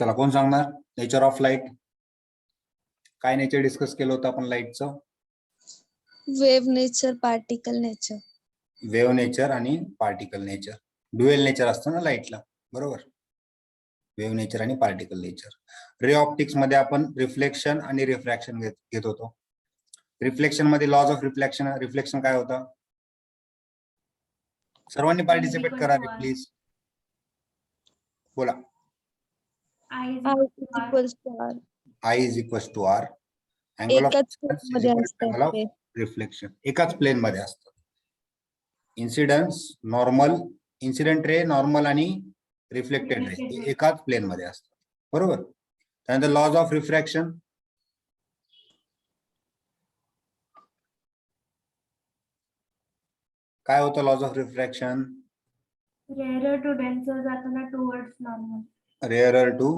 चला कोण सांगणार नेचर ऑफ लाईट? काय नेचर डिस्कस केलं होतं आपण लाईटचं? Wave nature, particle nature. Wave nature आणि पार्टिकल नेचर. ड्युएल नेचर असतं ना लाईटला, बरोबर? वेव्ह नेचर आणि पार्टिकल नेचर. रे ऑप्टिक्स मध्ये आपण रिफ्लेक्शन आणि रिफ्रॅक्शन घेत होतो. रिफ्लेक्शन मध्ये लॉज ऑफ रिफ्लेक्शन काय होता? सर्वांनी पार्टिसिपेट करा रे प्लीज. बोला. I equals to R. I is equals to R. Angle of एकाच incidence is मध्ये equal to angle of असतात. reflection. एकाच प्लेन मध्ये असतात. Incidence, normal, incident ray, normal आणि रिफ्लेक्टेड रे एकाच प्लेन मध्ये असतात, बरोबर? त्यानंतर लॉज ऑफ रिफ्रॅक्शन. काय होतं laws of refraction? Rarer to denser जाताना towards normal. Rarer to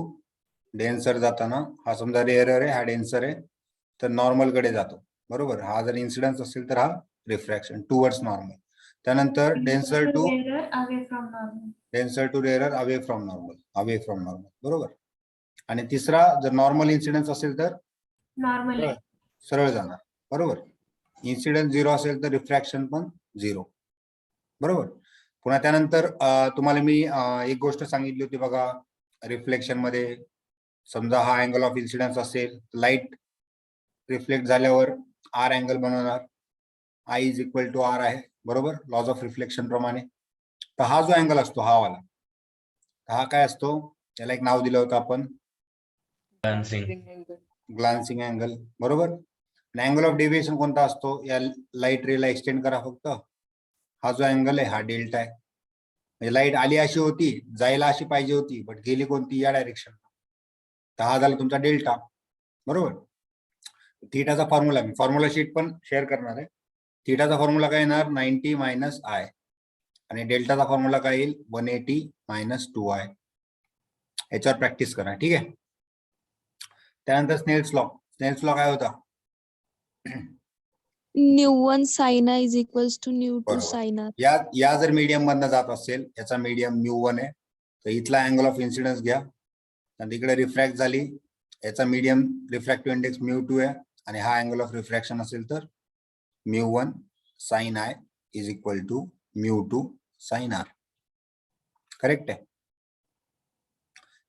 denser जाताना, हा समजा रेअरर आहे, हा डेन्सर आहे, तर नॉर्मल कडे जातो, बरोबर? हा जर इन्सिडन्स असेल तर हा रिफ्रॅक्शन टुवर्ड्स नॉर्मल. त्यानंतर denser to away from normal. Denser to rarer away from normal, बरोबर? आणि तिसरा जर नॉर्मल इन्सिडन्स असेल तर नॉर्मल सरळ जाणार, बरोबर? इन्सिडन्स 0 असेल तर रिफ्रॅक्शन पण 0, बरोबर? पुन्हा त्यानंतर तुम्हाला मी एक गोष्ट सांगितली होती बघा, रिफ्लेक्शन मध्ये समजा हा अँगल ऑफ इन्सिडन्स असेल, लाईट रिफ्लेक्ट झाल्यावर आर अँगल बनवणार, I is equal to r आहे, बरोबर? लॉज ऑफ रिफ्लेक्शन प्रमाणे. तर हा जो अँगल असतो हा वाला, हा काय असतो? त्याला एक नाव दिलं होतं आपण, ग्लान्सिंग अँगल, बरोबर? अँगल ऑफ डेव्हिएशन कोणता असतो? या लाईट रेला एक्सटेंड करा फक्त. हा जो अँगल आहे हा डेल्टा आहे. म्हणजे लाईट आली अशी होती, जायला अशी पाहिजे होती, बट गेली कोणती? या डायरेक्शन. तर हा झाला तुमचा डेल्टा, बरोबर? थीटाचा फॉर्म्युला मी फॉर्म्युला शीट पण शेअर करणार आहे. थीटाचा फॉर्म्युला काय येणार? 90 मायनस आय, आणि डेल्टाचा फॉर्म्युला काय येईल? 180 मायनस 2i. याच्यावर प्रॅक्टिस करा, ठीक आहे? त्यानंतर स्नेल्स लॉ काय होता? न्यू1 sin I is equals to न्यू2 sin R. या जर मीडियम मधनं जात असेल, याचा मीडियम μ1 आहे, तर इथला अँगल ऑफ इन्सिडन्स घ्या, आणि इकडे रिफ्रॅक्ट झाली, याचा मीडियम रिफ्रॅक्टिव्ह इंडेक्स μ2 आहे, आणि हा अँगल ऑफ रिफ्रॅक्शन असेल तर μ1 sin I is equal to μ2 sin R. Correct आहे?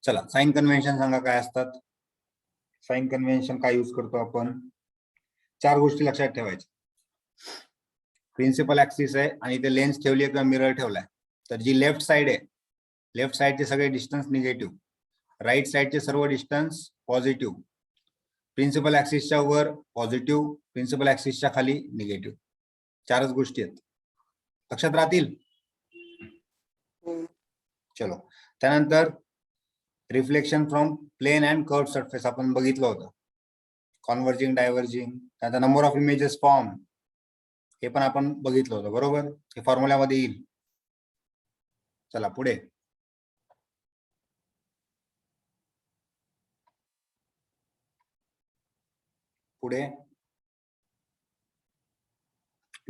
चला साइन कन्व्हेन्शन सांगा काय असतात. साइन कन्व्हेन्शन काय यूज करतो आपण? 4 गोष्टी लक्षात ठेवायच्या. प्रिन्सिपल ऍक्सिस आहे आणि ते लेन्स ठेवली किंवा मिरर ठेवलाय, तर जी लेफ्ट साइड आहे, लेफ्ट साइडचे सगळे डिस्टन्स निगेटिव्ह, राईट साइडचे सर्व डिस्टन्स पॉझिटिव्ह. प्रिन्सिपल ऍक्सिसच्या वर पॉझिटिव्ह, प्रिन्सिपल ऍक्सिसच्या खाली निगेटिव्ह. 4च गोष्टी आहेत, लक्षात राहतील? चलो, त्यानंतर reflection from plane and curved surface आपण बघितलं होतं, कॉन्व्हर्जिंग, डायव्हर्जिंग. त्यानंतर नंबर ऑफ इमेजेस फॉर्म, हे पण आपण बघितलं होतं, बरोबर? हे फॉर्म्युल्यामध्ये येईल. चला पुढे.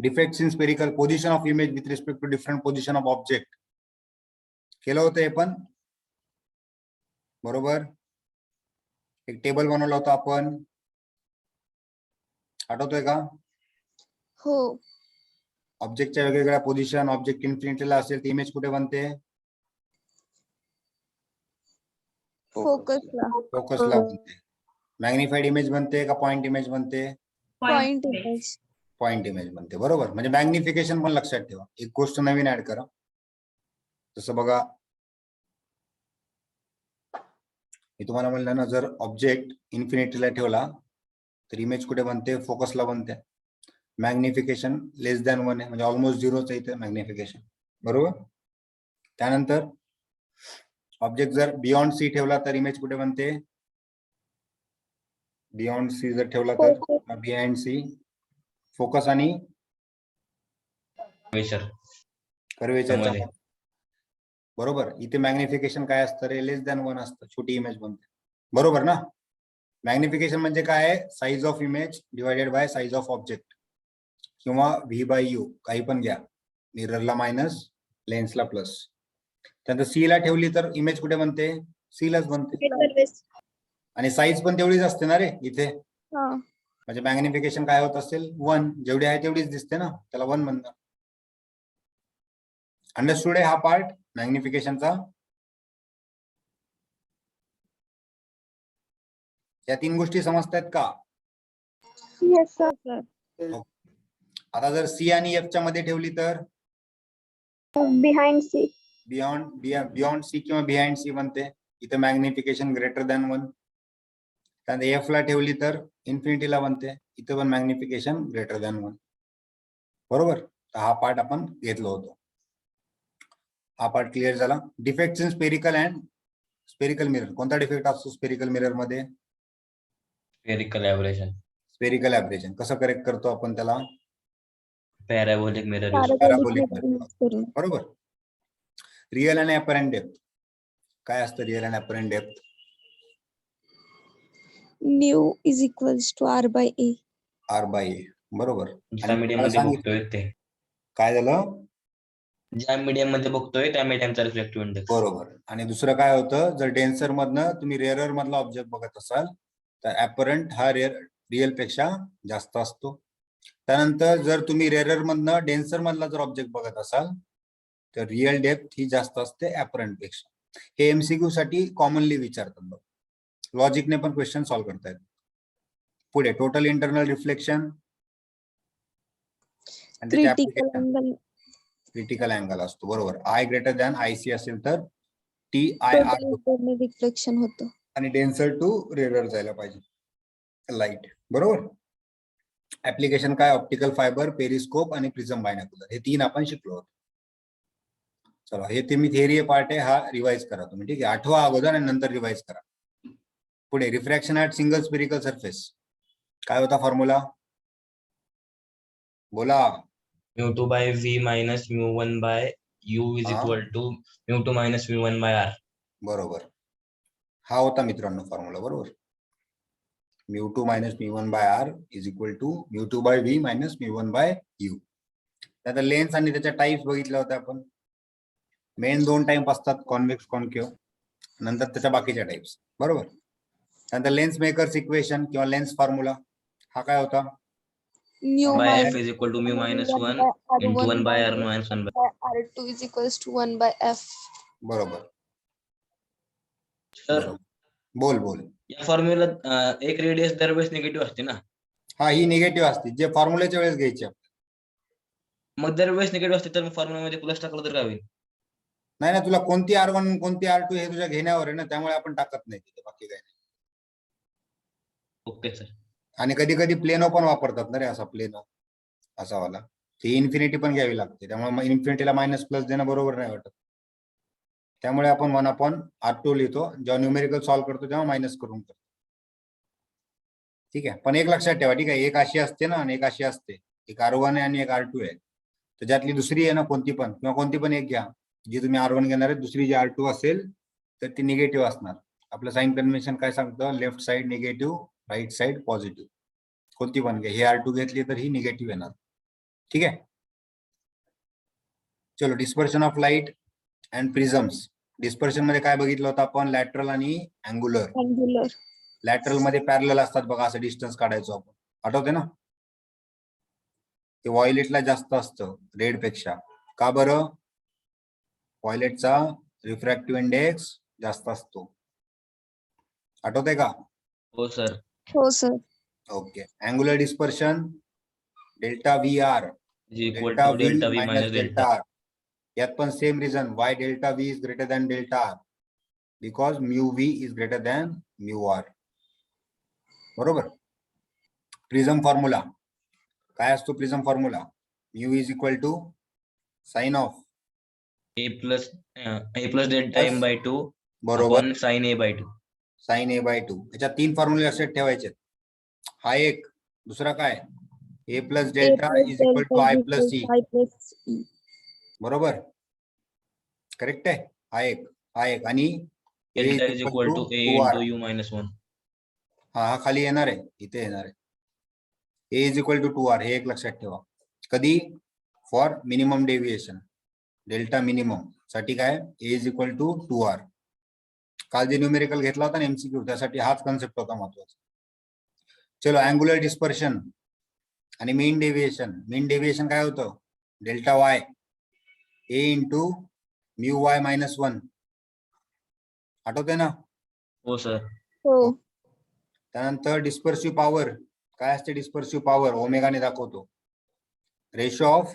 Defects in spherical position of image with respect to different position of object केलं होतं हे पण, बरोबर? एक टेबल बनवलं होतं आपण, आठवतोय का? हो. ऑब्जेक्टच्या वेगवेगळ्या पोझिशन, ऑब्जेक्ट इन्फिनिटीला असेल तर इमेज कुठे बनते? फोकसला बनते. मॅग्निफाईड इमेज बनते का पॉइंट इमेज बनते? Point image. पॉइंट इमेज बनते, बरोबर? म्हणजे मॅग्निफिकेशन पण लक्षात ठेवा. एक गोष्ट नवीन ऍड करा, जसं बघा मी तुम्हाला म्हणलं ना, जर ऑब्जेक्ट इन्फिनिटीला ठेवला तर इमेज कुठे बनते? फोकसला बनते. मॅग्निफिकेशन लेस दॅन 1 आहे, म्हणजे ऑलमोस्ट 0च आहे इथे मॅग्निफिकेशन, बरोबर? त्यानंतर ऑब्जेक्ट जर बियॉन्ड सी ठेवला तर इमेज कुठे बनते? बियॉन्ड सी जर ठेवला तर बिहाइंड सी. फोकस आणि कर्वेचर, बरोबर? इथे मॅग्निफिकेशन काय असतं रे? लेस दॅन 1 असतं, छोटी इमेज बनते, बरोबर ना? मॅग्निफिकेशन म्हणजे काय आहे? Size of image divided by size of object, किंवा V/U काही पण घ्या. मिररला मायनस, लेन्सला प्लस. त्यानंतर सी ला ठेवली तर इमेज कुठे बनते? सी लाच बनते सर्विस. आणि साईज पण तेवढीच असते ना रे इथे. हा. म्हणजे मॅग्निफिकेशन काय होत असेल 1, जेवढी आहे तेवढीच दिसते ना, त्याला 1 म्हणतात. अंडरस्टूड आहे हा पार्ट मॅग्निफिकेशनचा. या 3 गोष्टी समजतायत का? Yes sir. आता जर सी आणि एफ च्या मध्ये ठेवली तर बिहाइंड सी. बियॉन्ड सी किंवा बिहाइंड सी बनते. इथे मॅग्निफिकेशन ग्रेटर दॅन 1. त्यानंतर एफ ला ठेवली तर इन्फिनिटीला बनते. इथे पण मॅग्निफिकेशन ग्रेटर दॅन 1. बरोबर. तर हा पार्ट आपण घेतलो होतो. हा पार्ट क्लिअर झाला. Defects in spherical and spherical mirror. कोणता डिफेक्ट असतो स्पेरिकल मिरर मध्ये? Spherical aberration. Spherical aberration. कसं करेक्ट करतो आपण त्याला? Parabolic mirror parabolic mirror. बरोबर. रिअल आणि अपरंट डेप्थ. काय असतं रिअल आणि apparent depth? Mu is equals to R by A. R by A. बरोबर. ज्या मीडियम मध्ये बघतोय ते. काय झालं? ज्या मीडियम मध्ये बघतोय त्या मीडियमचा रिफ्लेक्टिव्ह इंडेक्स. बरोबर. आणि दुसरं काय होतं, जर डेन्सर मधनं तुम्ही रेअरर मधला ऑब्जेक्ट बघत असाल तर ऍपरंट हा रिअल पेक्षा जास्त असतो. त्यानंतर जर तुम्ही रेअरर मधनं डेन्सर मधला जर ऑब्जेक्ट बघत असाल तर रिअल डेप्थ ही जास्त असते ऍपरंट पेक्षा. हे एमसीक्यू साठी कॉमनली विचारतात बघ. लॉजिकने पण क्वेश्चन सॉल्व्ह करता येतात. पुढे total internal reflection critical angle असतो. बरोबर. आय ग्रेटर दॅन आयसी असेल तर टी आय आर रिफ्लेक्शन होतं. आणि डेन्सर टू रेअरर जायला पाहिजे लाईट. बरोबर. ऍप्लिकेशन काय? ऑप्टिकल फायबर, पेरिस्कोप आणि प्रिझम बायनॉक्युलर. हे 3 आपण शिकलो होतो. चला, हे तुम्ही थिअरी पार्ट आहे हा रिवाइज करा तुम्ही. ठीक आहे. आठवा अगोदर आणि नंतर रिवाइज करा. पुढे refraction at single spherical surface. काय होता फॉर्म्युला? बोला. μ2 by v minus μ1 by u is equal to μ2 minus μ1 by r. बरोबर. हा होता मित्रांनो फॉर्म्युला. बरोबर. μ2 minus μ1 by r is equal to μ2 by v minus μ1 by u. आता लेन्स आणि त्याच्या टाइप्स बघितल्या होत्या आपण. मेन 2 टाइप असतात, कॉन्व्हेक्स, कॉन्केव्ह. नंतर त्याच्या बाकीच्या टाइप्स. बरोबर. नंतर लेन्स मेकर्स इक्वेशन किंवा लेन्स फॉर्म्युला हा काय होता? by f is equal to mu minus 1 into 1 by r minus 1 by r2 is equals to 1 by f. बरोबर. तर बोल. या फॉर्म्युला एक रेडियस दरवेळेस निगेटिव्ह असते ना. हा, ही निगेटिव्ह असते जे फॉर्म्युल्याच्या वेळेस घ्यायची. मग दरवेळेस निगेटिव्ह असते तर फॉर्म्युला मध्ये प्लस टाकलं तर काय होईल? नाही ना, तुला कोणती R1 कोणती R2 हे तुझ्या घेण्यावर आहे ना, त्यामुळे आपण टाकत नाही तिथे, बाकी काही नाही. Okay sir. आणि कधी कधी प्लेनो पण वापरतात ना रे, असा प्लेनो असा वाला. ती इन्फिनिटी पण घ्यावी लागते, त्यामुळे इन्फिनिटीला मायनस प्लस देणं बरोबर नाही वाटत. त्यामुळे आपण 1/R2 लिहितो. जेव्हा न्यूमेरिकल सॉल्व्ह करतो तेव्हा मायनस करून करतो. ठीक आहे. पण एक लक्षात ठेवा. ठीक आहे. एक अशी असते ना आणि एक अशी असते. एक R1 आहे आणि एक R2 आहे. तर ज्यातली दुसरी आहे ना कोणती पण किंवा कोणती पण एक घ्या. जी तुम्ही R1 घेणार आहे, दुसरी जी R2 असेल तर ती निगेटिव्ह असणार. आपलं साइन कन्व्हेन्शन काय सांगतं? Left side negative, right side positive. कोणती पण घ्या. ही R2 घेतली तर ही निगेटिव्ह येणार. ठीक आहे. चलो, dispersion of light and prisms. Dispersion मध्ये काय बघितलं होतं आपण? लॅटरल आणि अँग्युलर. लॅटरल मध्ये पॅरलल असतात बघा, असं डिस्टन्स काढायचो आपण. आठवते ना? ते व्हायलेटला जास्त असतं रेड पेक्षा. का बरं? व्हायलेटचा रिफ्रॅक्टिव्ह इंडेक्स जास्त असतो. आठवतंय का? हो सर. हो sir. Okay. Angular dispersion delta V r delta V minus delta r. यात पण same reason. Why delta v is greater than delta r, because mu v is greater than mu r. बरोबर. Prism formula काय असतो? Prism formula mu is equal to sine of a plus delta m by 2 बरोबर sine a by 2. Sine a by 2. याच्यात 3 फॉर्म्युले असे ठेवायचे. हा एक. दुसरा काय? A plus delta is equal to I plus E. बरोबर. करेक्ट आहे. हा एक आणि delta is equal to a into u minus 1. हा खाली येणार आहे, इथे येणार आहे. ए इज इक्वल टू 2r. हे एक लक्षात ठेवा. कधी? For minimum deviation. Delta minimum साठी काय? ए इज इक्वल टू 2r. काल जे न्यूमेरिकल घेतला होता ना एमसीक्यू, त्यासाठी हाच कन्सेप्ट होता महत्वाचा. चलो, अँग्युलर डिस्पर्शन आणि मीन डेव्हिएशन. मीन डेव्हिएशन काय होतं? डेल्टा वाय ए इंटू म्यू वाय मायनस 1. आठवते ना? हो सर. हो. त्यानंतर डिस्पर्सिव्ह पॉवर काय असते? डिस्पर्सिव्ह पॉवर ओमेगाने दाखवतो. Ratio of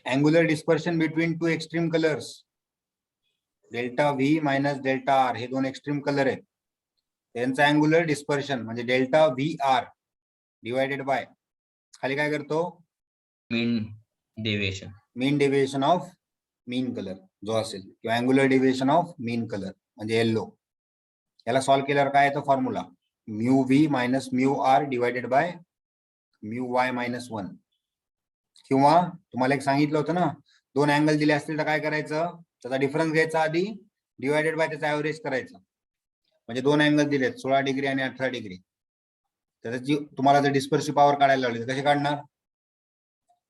angular dispersion between two extreme colours, delta V minus delta R. हे दोन एक्स्ट्रीम कलर आहेत, त्यांचं अँग्युलर डिस्पर्शन म्हणजे delta V R divided by खाली काय करतो? Mean deviation. Mean deviation of mean colour जो असेल, किंवा angular deviation of mean colour म्हणजे येल्लो. याला सॉल्व्ह केल्यावर काय येतो formula? Mu V minus mu R divided by mu Y minus 1. किंवा तुम्हाला एक सांगितलं होतं ना, दोन अँगल दिले असतील तर काय करायचं? त्याचा डिफरन्स घ्यायचा आधी, डिवायडेड बाय त्याचा ऍव्हरेज करायचा. म्हणजे दोन अँगल दिलेत 16 डिग्री आणि 18 डिग्री. त्याची तुम्हाला जर डिस्पर्सिव्ह पॉवर काढायला लावली तर कशी काढणार?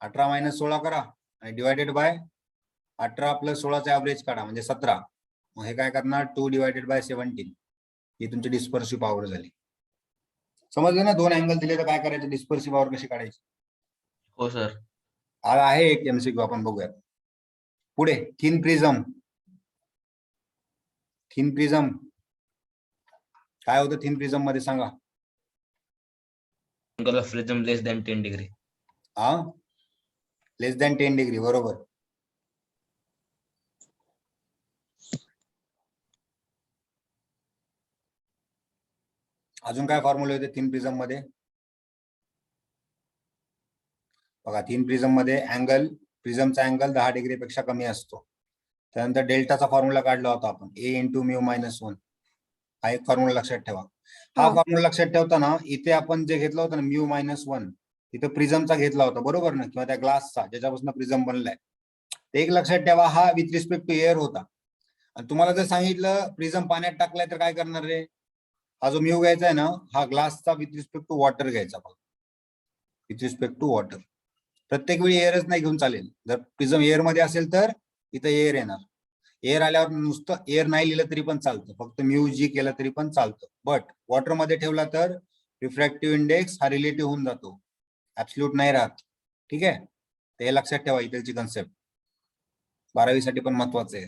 18 मायनस 16 करा आणि डिवायडेड बाय 18 प्लस 16चा ऍव्हरेज काढा म्हणजे 17. मग हे काय करणार? 2 डिवायडेड बाय 17. ही तुमची डिस्पर्सिव्ह पॉवर झाली. समजलं ना? दोन अँगल दिले तर काय करायचं? डिस्पर्सिव्ह पॉवर कशी काढायची? हो सर. आहे एक एमसीक्यू, आपण बघूयात पुढे. Thin prism. थिन प्रिझम काय होतं? थिन प्रिझम मध्ये सांगा. Angle of prism less than 10 degree. हा, लेस दॅन 10 डिग्री, बरोबर. अजून काय फॉर्म्युला येते थिन प्रिझम मध्ये? बघा, थिन प्रिझम मध्ये अँगल, प्रिझमचा अँगल 10 डिग्री पेक्षा कमी असतो. त्यानंतर डेल्टाचा फॉर्म्युला काढला होता आपण, ए इंटू म्यू मायनस 1. हा एक फॉर्म्युला लक्षात ठेवा. हा फॉर्म्युला लक्षात ठेवताना इथे आपण जे घेतला होता ना म्यू मायनस 1, तिथे प्रिझमचा घेतला होता, बरोबर ना? किंवा त्या ग्लासचा ज्याच्यापासून प्रिझम बनलाय. एक लक्षात ठेवा, हा विथ रिस्पेक्ट टू एअर होता. आणि तुम्हाला जर सांगितलं प्रिझम पाण्यात टाकलाय तर काय करणार रे? हा जो म्यू घ्यायचा आहे ना, हा ग्लासचा विथ रिस्पेक्ट टू वॉटर घ्यायचा. With respect to water. प्रत्येक वेळी एअरच नाही घेऊन चालेल. जर प्रिझम एअर मध्ये असेल तर इथं एअर येणार. एअर आल्यावर नुसतं एअर नाही लिहिलं तरी पण चालतं, फक्त म्यू जी केलं तरी पण चालतं. बट वॉटर मध्ये ठेवला तर रिफ्रॅक्टिव्ह इंडेक्स हा रिलेटिव्ह होऊन जातो, ऍब्सोल्यूट नाही राहत. ठीक आहे, ते हे लक्षात ठेवा. इथलची कन्सेप्ट 12वी साठी पण महत्वाचं आहे.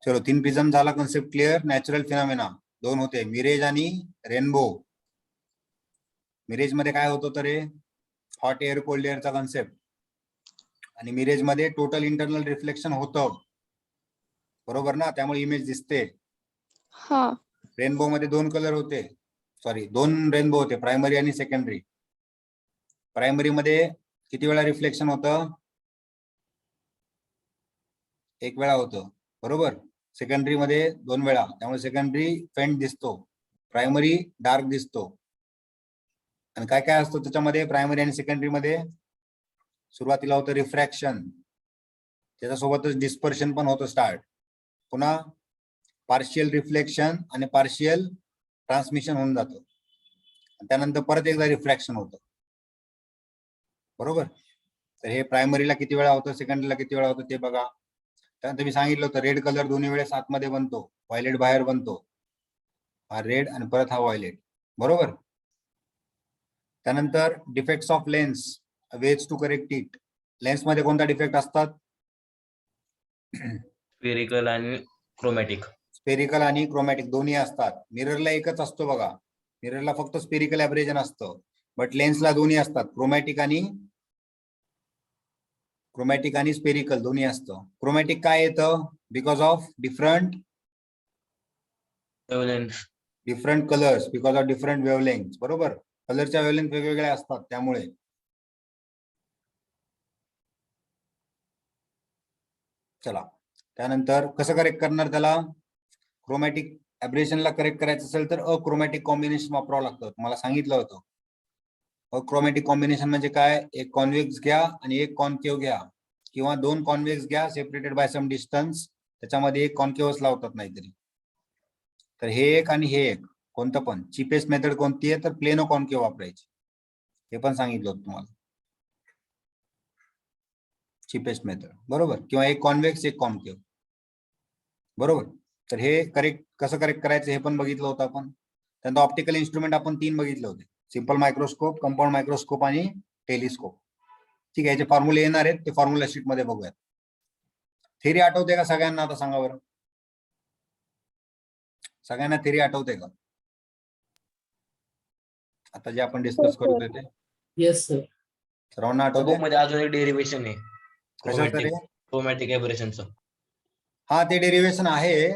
चलो, थिन प्रिझम झाला कन्सेप्ट क्लिअर. नॅचरल फिनॉमिना दोन होते, मिरेज आणि रेनबो. मिरेज मध्ये काय होतं तर हॉट एअर कोल्ड एअरचा कन्सेप्ट, आणि मिरेज मध्ये टोटल इंटरनल रिफ्लेक्शन होतं, बरोबर ना? त्यामुळे इमेज दिसते. हा. रेनबो मध्ये दोन कलर होते, सॉरी दोन रेनबो होते, प्रायमरी आणि सेकंडरी. प्रायमरी मध्ये किती वेळा रिफ्लेक्शन होतं? एक वेळा होतं, बरोबर. सेकंडरी मध्ये 2 वेळा, त्यामुळे सेकंडरी फेंट दिसतो, प्रायमरी डार्क दिसतो. आणि काय काय असतो त्याच्यामध्ये प्रायमरी आणि सेकंडरी मध्ये? सुरुवातीला होतं रिफ्रॅक्शन, त्याच्यासोबतच डिस्पर्शन पण होतं स्टार्ट. पुन्हा पार्शियल रिफ्लेक्शन आणि पार्शियल ट्रान्समिशन होऊन जातं. त्यानंतर परत एकदा रिफ्रॅक्शन होतं, बरोबर. तर हे प्रायमरीला किती वेळा होतं, सेकंडरीला किती वेळा होतं ते बघा. त्यानंतर मी सांगितलं होतं रेड कलर दोन्ही वेळेस आतमध्ये बनतो, व्हायलेट बाहेर बनतो. हा रेड आणि परत हा व्हायलेट, बरोबर. त्यानंतर defects of lens, ways to correct it. Lens मध्ये कोणता डिफेक्ट असतात? स्फेरिकल आणि क्रोमॅटिक. स्पेरिकल आणि क्रोमॅटिक दोन्ही असतात. मिररला एकच असतो बघा, मिररला फक्त स्पेरिकल ॲब्रेजन असतं, बट लेन्सला दोन्ही असतात, क्रोमॅटिक आणि स्पेरिकल दोन्ही असतं. क्रोमॅटिक काय येतं? Because of different colours, because of different wavelength, बरोबर. कलरच्या वेव्हलेंग्थ वेगवेगळ्या असतात त्यामुळे. चला, त्यानंतर कसं करेक्ट करणार त्याला? क्रोमॅटिक ॲब्रेशनला करेक्ट करायचं असेल तर अक्रोमॅटिक कॉम्बिनेशन वापरावं लागतं. तुम्हाला सांगितलं होतं. अक्रोमॅटिक कॉम्बिनेशन म्हणजे काय? एक कॉन्व्हेक्स घ्या आणि एक कॉन्केव्ह घ्या, किंवा दोन कॉन्व्हेक्स घ्या सेपरेटेड बाय सम डिस्टन्स, त्याच्यामध्ये एक कॉन्केव्हस लावतात नाहीतरी. तर हे एक आणि हे एक, कोणतं पण. चीपेस्ट मेथड कोणती आहे तर प्लेनो कॉन्केव्ह वापरायची, हे पण सांगितलं होतं तुम्हाला. चीपेस्ट मेथड, बरोबर. किंवा एक कॉन्व्हेक्स एक कॉन्केव्ह. बरोबर. तर हे कसं करेक्ट करायचं हे पण बघितलं होतं आपण. त्यानंतर ऑप्टिकल इन्स्ट्रुमेंट आपण 3 बघितले होते, सिम्पल मायक्रोस्कोप, कंपाऊंड मायक्रोस्कोप आणि टेलिस्कोप. ठीक आहे, याचे फॉर्म्युले येणार आहेत, ते फॉर्म्युला शीट मध्ये बघूयात. थेरी आठवते का सगळ्यांना? आता सांगा बरं, सगळ्यांना थेरी आठवते का आता जे आपण डिस्कस करत होते ते? Yes sir. सर्वांना आठवते? बुक मध्ये अजून एक डेरिव्हेशन आहे कशाचं रे? क्रोमॅटिक एबरेशनचं. हा, ते डेरिव्हेशन आहे.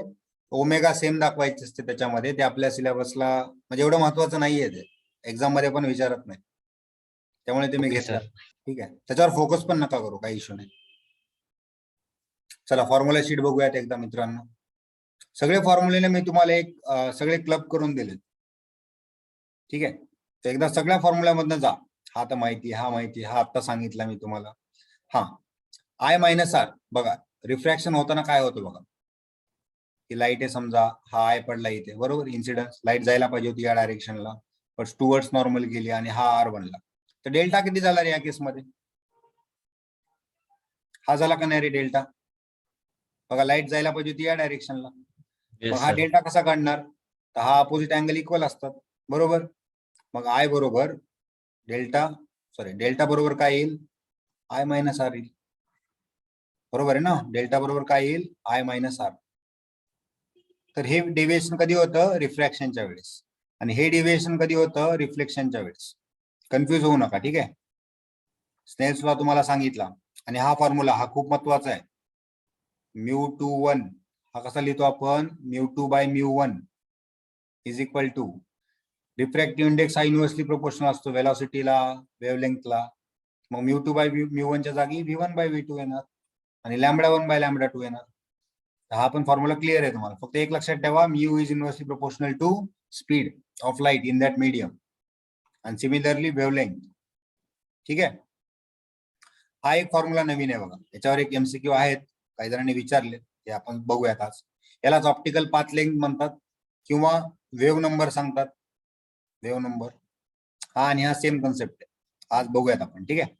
ओमेगा सेम दाखवायचे असते त्याच्यामध्ये, ते आपल्या सिलेबसला म्हणजे एवढं महत्वाचं नाहीये, ते एक्झाम मध्ये पण विचारत नाही, त्यामुळे ते मी Okay, घेतलं. sir. ठीक आहे, त्याच्यावर फोकस पण नका करू, काही इश्यू नाही. चला फॉर्म्युला शीट बघूयात एकदा मित्रांनो. सगळे फॉर्म्युले मी तुम्हाला सगळे क्लब करून दिले. ठीक आहे, तर एकदा सगळ्या फॉर्म्युल्यामधनं जा. हा तर माहिती, हा माहिती, हा आता सांगितला मी तुम्हाला. हा, I मायनस आर बघा, रिफ्रॅक्शन होताना काय होतं बघा, की लाईट आहे समजा, हा आय पडला इथे, बरोबर, इन्सिडन्स, लाईट जायला पाहिजे होती या डायरेक्शनला, पण टुवर्ड्स नॉर्मल गेली आणि हा आर बनला. तर डेल्टा किती झाला रे या केसमध्ये? हा झाला का नाही रे डेल्टा? बघा, लाईट जायला पाहिजे होती या डायरेक्शनला, मग Yes, हा sir. डेल्टा कसा काढणार? तर हा अपोजिट अँगल इक्वल असतात, बरोबर. मग आय बरोबर डेल्टा बरोबर काय येईल? आय मायनस आर येईल, बरोबर आहे ना. डेल्टा बरोबर काय येईल? I minus r. तर हे डेव्हिएशन कधी होतं? रिफ्रॅक्शनच्या वेळेस. आणि हे डेव्हिएशन कधी होतं? रिफ्लेक्शनच्या वेळेस. कन्फ्युज होऊ नका, ठीक आहे. स्नेल्स लॉ तुम्हाला सांगितला, आणि हा फॉर्म्युला हा खूप महत्वाचा आहे. μ21 हा कसा लिहितो आपण? μ2/μ1 is equal to, refractive index हा इन्व्हर्सली प्रोपोर्शनल असतो वेलॉसिटीला, वेव्हलेंथला. मग μ2/μ1 च्या जागी v1/v2 येणार, आणि λ1/λ2 येणार. हा पण फॉर्म्युला क्लिअर आहे तुम्हाला. फक्त एक लक्षात ठेवा, mu is inversely proportional to speed of light in that medium, आणि सिमिलरली वेव्हलेंथ. ठीक आहे, हा एक फॉर्म्युला नवीन आहे बघा. याच्यावर एक MCQ आहेत, काही जणांनी विचारले, ते आपण बघूयात आज. यालाच ऑप्टिकल पाथ लेंथ म्हणतात, किंवा वेव्ह नंबर सांगतात, वेव्ह नंबर. हा आणि हा सेम कन्सेप्ट आहे, आज बघूयात आपण. ठीक आहे,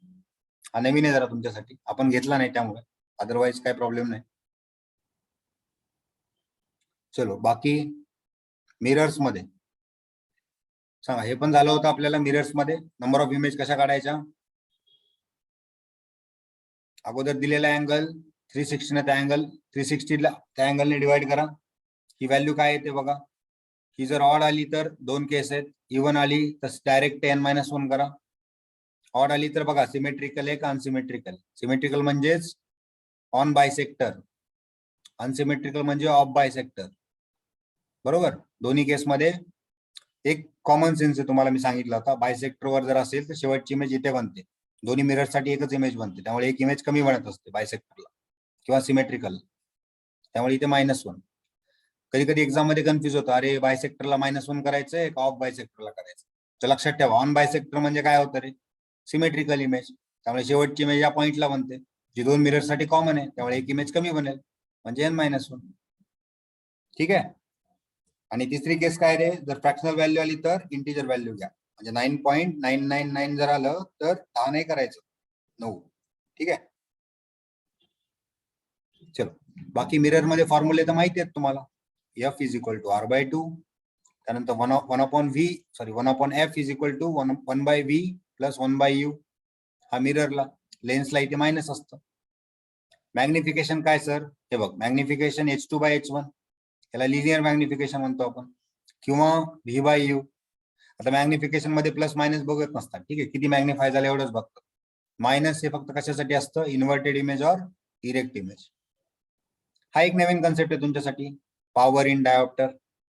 हा नवीन आहे जरा तुमच्यासाठी, आपण घेतला नाही त्यामुळे, अदरवाईज काय प्रॉब्लेम नाही. चलो बाकी मिरर्स मध्ये सांगा. हे पण झालं होतं आपल्याला मिरर्स मध्ये नंबर ऑफ इमेज कशा काढायच्या. अगोदर दिलेला अँगल 360 ने त्या अँगल 360 ला त्या अँगलने डिवाइड करा. ही व्हॅल्यू काय येते बघा. ही जर ऑड आली तर दोन केस आहेत, इव्हन आली तर डायरेक्ट n-1 करा. ऑड आली तर बघा सिमेट्रिकल आहे का अनसिमेट्रिकल. सिमेट्रिकल म्हणजेच ऑन बायसेक्टर, अनसिमेट्रिकल म्हणजे ऑफ बायसेक्टर, बरोबर. दोन्ही केसमध्ये एक कॉमन सेन्स आहे, तुम्हाला मी सांगितलं होता. बायसेक्टरवर जर असेल तर शेवटची इमेज इथे बनते. दोन्ही मिररसाठी एकच इमेज बनते, त्यामुळे एक इमेज कमी बनत असते बायसेक्टरला किंवा सिमेट्रिकल, त्यामुळे इथे -1. कधी कधी एक्झाम मध्ये कन्फ्युज होतं, अरे बायसेक्टरला -1 करायचंय का ऑफ बायसेक्टरला करायचं. तर लक्षात ठेवा, ऑन बायसेक्टर म्हणजे काय होतं रे, सिमेट्रिकल इमेज, त्यामुळे शेवटची इमेज या पॉइंटला बनते, जी दोन मिररसाठी कॉमन आहे, त्यामुळे एक इमेज कमी बनेल, म्हणजे n-1. ठीक आहे. आणि तिसरी केस काय रे, जर फ्रॅक्शनल व्हॅल्यू आली तर इंटिजर व्हॅल्यू घ्या, म्हणजे 9.999 जर आलं तर 10 नाही करायचं, 9. ठीक आहे. चलो बाकी मिरर मध्ये फॉर्म्युले तर माहिती आहेत तुम्हाला. F is equal to R/2, त्यानंतर 1/F is equal to 1/V plus 1/U. हा मिररला, लेन्सला इथे मायनस असतं. मॅग्निफिकेशन काय सर, हे बघ, मॅग्निफिकेशन H2/H1, याला लिनियर मॅग्निफिकेशन म्हणतो आपण, किंवा V/U. आता मॅग्निफिकेशन मध्ये प्लस मायनस बघत नसतात, ठीक आहे, किती मॅग्निफाय झालं एवढंच बघतो. मायनस हे फक्त कशासाठी असतं, इन्व्हर्टेड इमेज और इरेक्ट इमेज. हा एक नवीन कन्सेप्ट आहे तुमच्यासाठी, पॉवर इन डायोप्टर,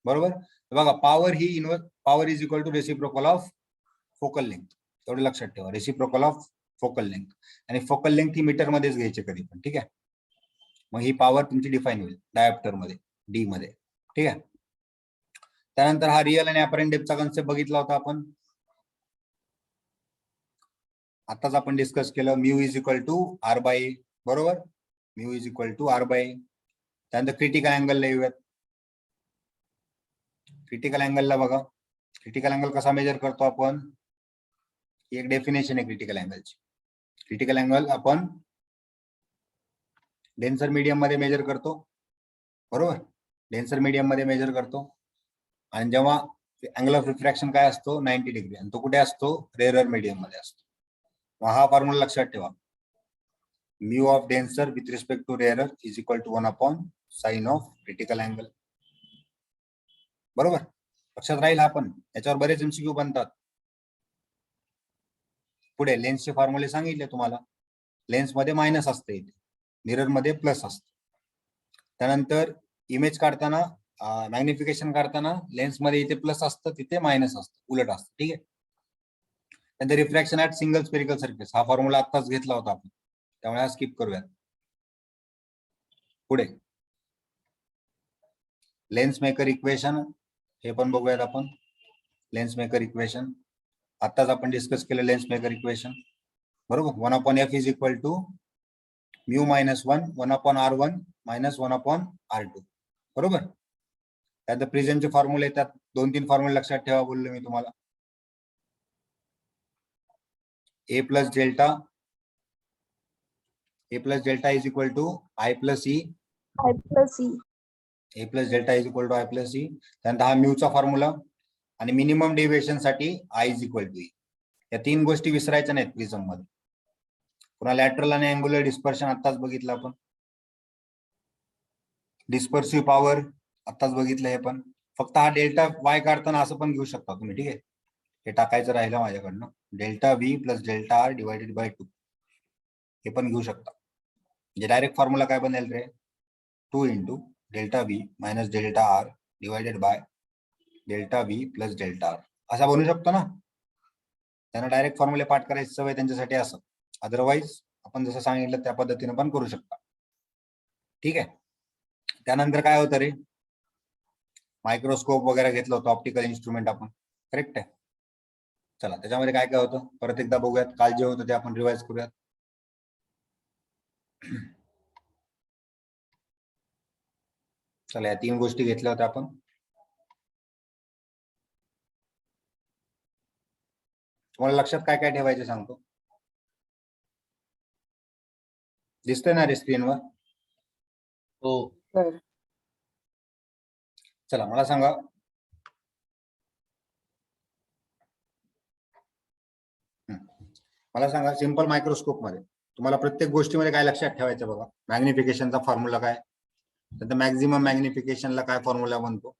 बरोबर. बघा, power is equal to reciprocal of focal length, एवढं लक्षात ठेवा, रेसिप्रोकल ऑफ फोकल लेंथ. आणि फोकल लेंथ ही मीटर मध्येच घ्यायची कधी पण, ठीक आहे. मग ही पॉवर तुमची डिफाईन होईल डायोप्टर मध्ये, डी मध्ये. ठीक आहे. त्यानंतर हा रिअल आणि अपरेंट डेप्थचा कन्सेप्ट बघितला होता आपण, आताच आपण डिस्कस केलं. Mu is equal to R/A, बरोबर. Mu is equal to R/A. त्यानंतर क्रिटिकल अँगल लिहूयात. क्रिटिकल अँगलला बघा, क्रिटिकल अँगल कसा मेजर करतो आपण, एक डेफिनेशन आहे क्रिटिकल अँगलची. क्रिटिकल अँगल आपण डेन्सर मीडियम मध्ये मेजर करतो, बरोबर. डेन्सर मीडियम मध्ये मेजर करतो आणि जेव्हा अँगल ऑफ रिफ्रॅक्शन काय असतो 90 डिग्री आणि तो कुठे असतो रेअरर मीडियम मध्ये असतो. मग हा फॉर्म्युला लक्षात ठेवा. Mu of denser with respect to rarer is equal to 1/sin of critical angle. बरोबर, लक्षात राहील. हा पण याच्यावर बरेच एमसीक्यू बनतात. पुढे लेन्सचे फॉर्म्युले सांगितले तुम्हाला. लेन्स मध्ये मायनस असते इथे, मिरर मध्ये प्लस असते. त्यानंतर इमेज काढताना मॅग्निफिकेशन काढताना लेन्स मध्ये इथे प्लस असतं, तिथे मायनस असतं, उलट असतं. ठीक आहे. त्यानंतर refraction at single spherical surface, हा फॉर्म्युला आत्ताच घेतला होता आपण, त्यामुळे हा स्किप करूयात. पुढे लेन्स मेकर इक्वेशन, हे पण बघूयात आपण. लेन्स मेकर इक्वेशन आत्ताच आपण डिस्कस केलं. लेन्स मेकर इक्वेशन बरोबर. 1/f is equal to mu minus 1 1/r1 minus 1/r2. बरोबर. त्यात प्रिझमचे फॉर्म्युले येतात. 2-3 फॉर्म्युले लक्षात ठेवा बोललो मी तुम्हाला. A plus delta is equal to I plus E. I plus E. A plus delta is equal to I plus E. त्यानंतर हा म्यूचा फॉर्म्युला आणि मिनिमम डेविएशन साठी I is equal to E. या 3 गोष्टी विसरायच्या नाहीत प्रिझम मध्ये. पुन्हा लॅटरल आणि अँग्युलर डिस्पर्शन आत्ताच बघितलं आपण. डिस्पर्सिव्ह पॉवर आत्ताच बघितलं हे पण. फक्त हा डेल्टा वाय काढताना असं पण घेऊ शकता तुम्ही. ठीक आहे, हे टाकायचं राहिलं माझ्याकडनं. Delta v plus delta r divided by 2 हे पण घेऊ शकता. म्हणजे डायरेक्ट फॉर्म्युला काय बनेल रे, 2 into delta V minus delta r divided by delta v plus delta r असा बनू शकतो ना. त्यांना डायरेक्ट फॉर्म्युले पाठ करायची सवय त्यांच्यासाठी असं. अदरवाईज आपण जसं सांगितलं त्या पद्धतीने पण करू शकता. ठीक आहे. त्यानंतर काय होतं रे, मायक्रोस्कोप वगैरे घेतलं होतं, ऑप्टिकल इन्स्ट्रुमेंट आपण. करेक्ट आहे. चला त्याच्यामध्ये काय काय होतं परत एकदा बघूयात. काल जे होतं ते आपण रिवाइज करूयात. चला या 3 गोष्टी घेतल्या होत्या आपण. तुम्हाला लक्षात काय काय ठेवायचे सांगतो. दिसतंय ना रे स्क्रीनवर. हो चला मला सांगा, सिंपल मायक्रोस्कोप मध्ये तुम्हाला प्रत्येक गोष्टीमध्ये काय लक्षात ठेवायचं बघा. मॅग्निफिकेशनचा फॉर्म्युला काय, नंतर मॅक्झिमम मॅग्निफिकेशनला काय फॉर्म्युला बनतो,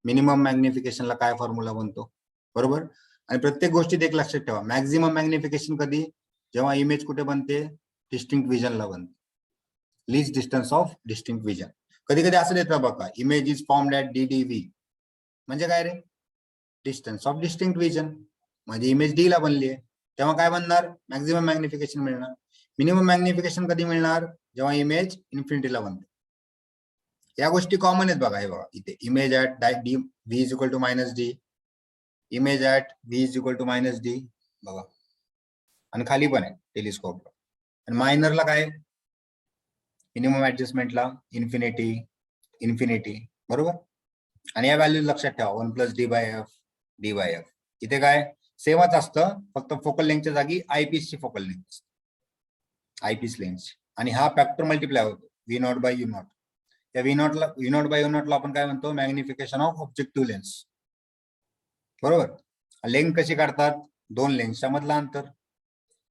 मिनिमम मॅग्निफिकेशनला काय फॉर्म्युला बनतो. बरोबर. आणि प्रत्येक गोष्टीत एक लक्षात ठेवा, मॅक्झिमम मॅग्निफिकेशन कधी, जेव्हा इमेज कुठे बनते, डिस्टिंक्ट विजनला बनते. Least distance of distinct vision. कधी कधी असं देतं बघा, image is formed at DDV. म्हणजे काय रे, डिस्टन्स ऑफ डिस्टिंक्ट विजन. म्हणजे इमेज डी ला बनली आहे तेव्हा काय बनणार, मॅक्झिमम मॅग्निफिकेशन मिळणार. मिनिमम मॅग्निफिकेशन कधी मिळणार, जेव्हा इमेज इन्फिनिटीला बनते. या गोष्टी कॉमन आहेत बघा. हे बघा इथे image at d v is equal to minus d, image at v is equal to minus d बघा. आणि खाली पण आहे टेलिस्कोपला. आणि मायनरला काय, मिनिमम ऍडजस्टमेंटला इन्फिनिटी. बरोबर. आणि या व्हॅल्यू लक्षात ठेवा, 1 प्लस डी/f. इथे काय सेमच असतं, फक्त फोकल लेंथच्या जागी आयपीसची फोकल लेंथ, आयपीस लेन्स. आणि हा फॅक्टर मल्टिप्लाय होतो V0 बाय U0. या V0 बाय U0 ला आपण काय म्हणतो, मॅग्निफिकेशन ऑफ ऑब्जेक्टिव्ह लेन्स. बरोबर. लेंथ कशी काढतात, 2 लेन्सच्या मधला अंतर.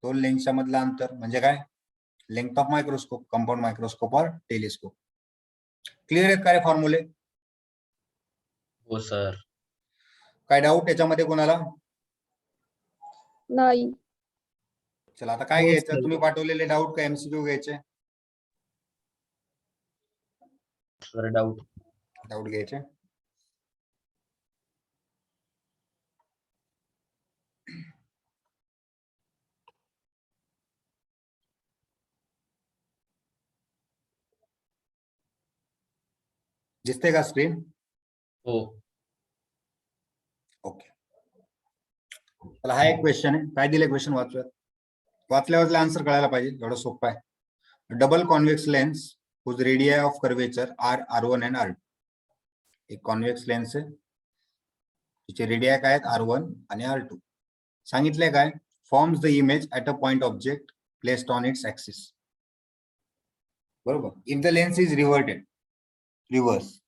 2 लेन्सच्या मधला अंतर म्हणजे काय, length of microscope, compound microscope और टेलिस्कोप. क्लिअर आहेत काय फॉर्म्युले. हो सर. काय डाऊट याच्यामध्ये कोणाला. नाही. चला आता काय हो, घ्यायचं, sir. तुम्ही पाठवलेले डाऊट काय MCQ घ्यायचे, सर डाऊट. डाऊट घ्यायचे. दिसते का स्क्रीन. हो ओके. चला हा एक क्वेश्चन आहे. काय दिले क्वेश्चन वाचूयात. वाचल्यावर आन्सर कळायला पाहिजे, एवढं सोपं आहे. Double convex lens whose radii of curvature are R1 and R2. एक कॉन्व्हेक्स लेन्स आहे, तिचे रेडियाई काय आहेत R1 आणि R2. सांगितलंय काय, forms the image at a point object placed on its axis. बरोबर. If the lens is reverted, reverse.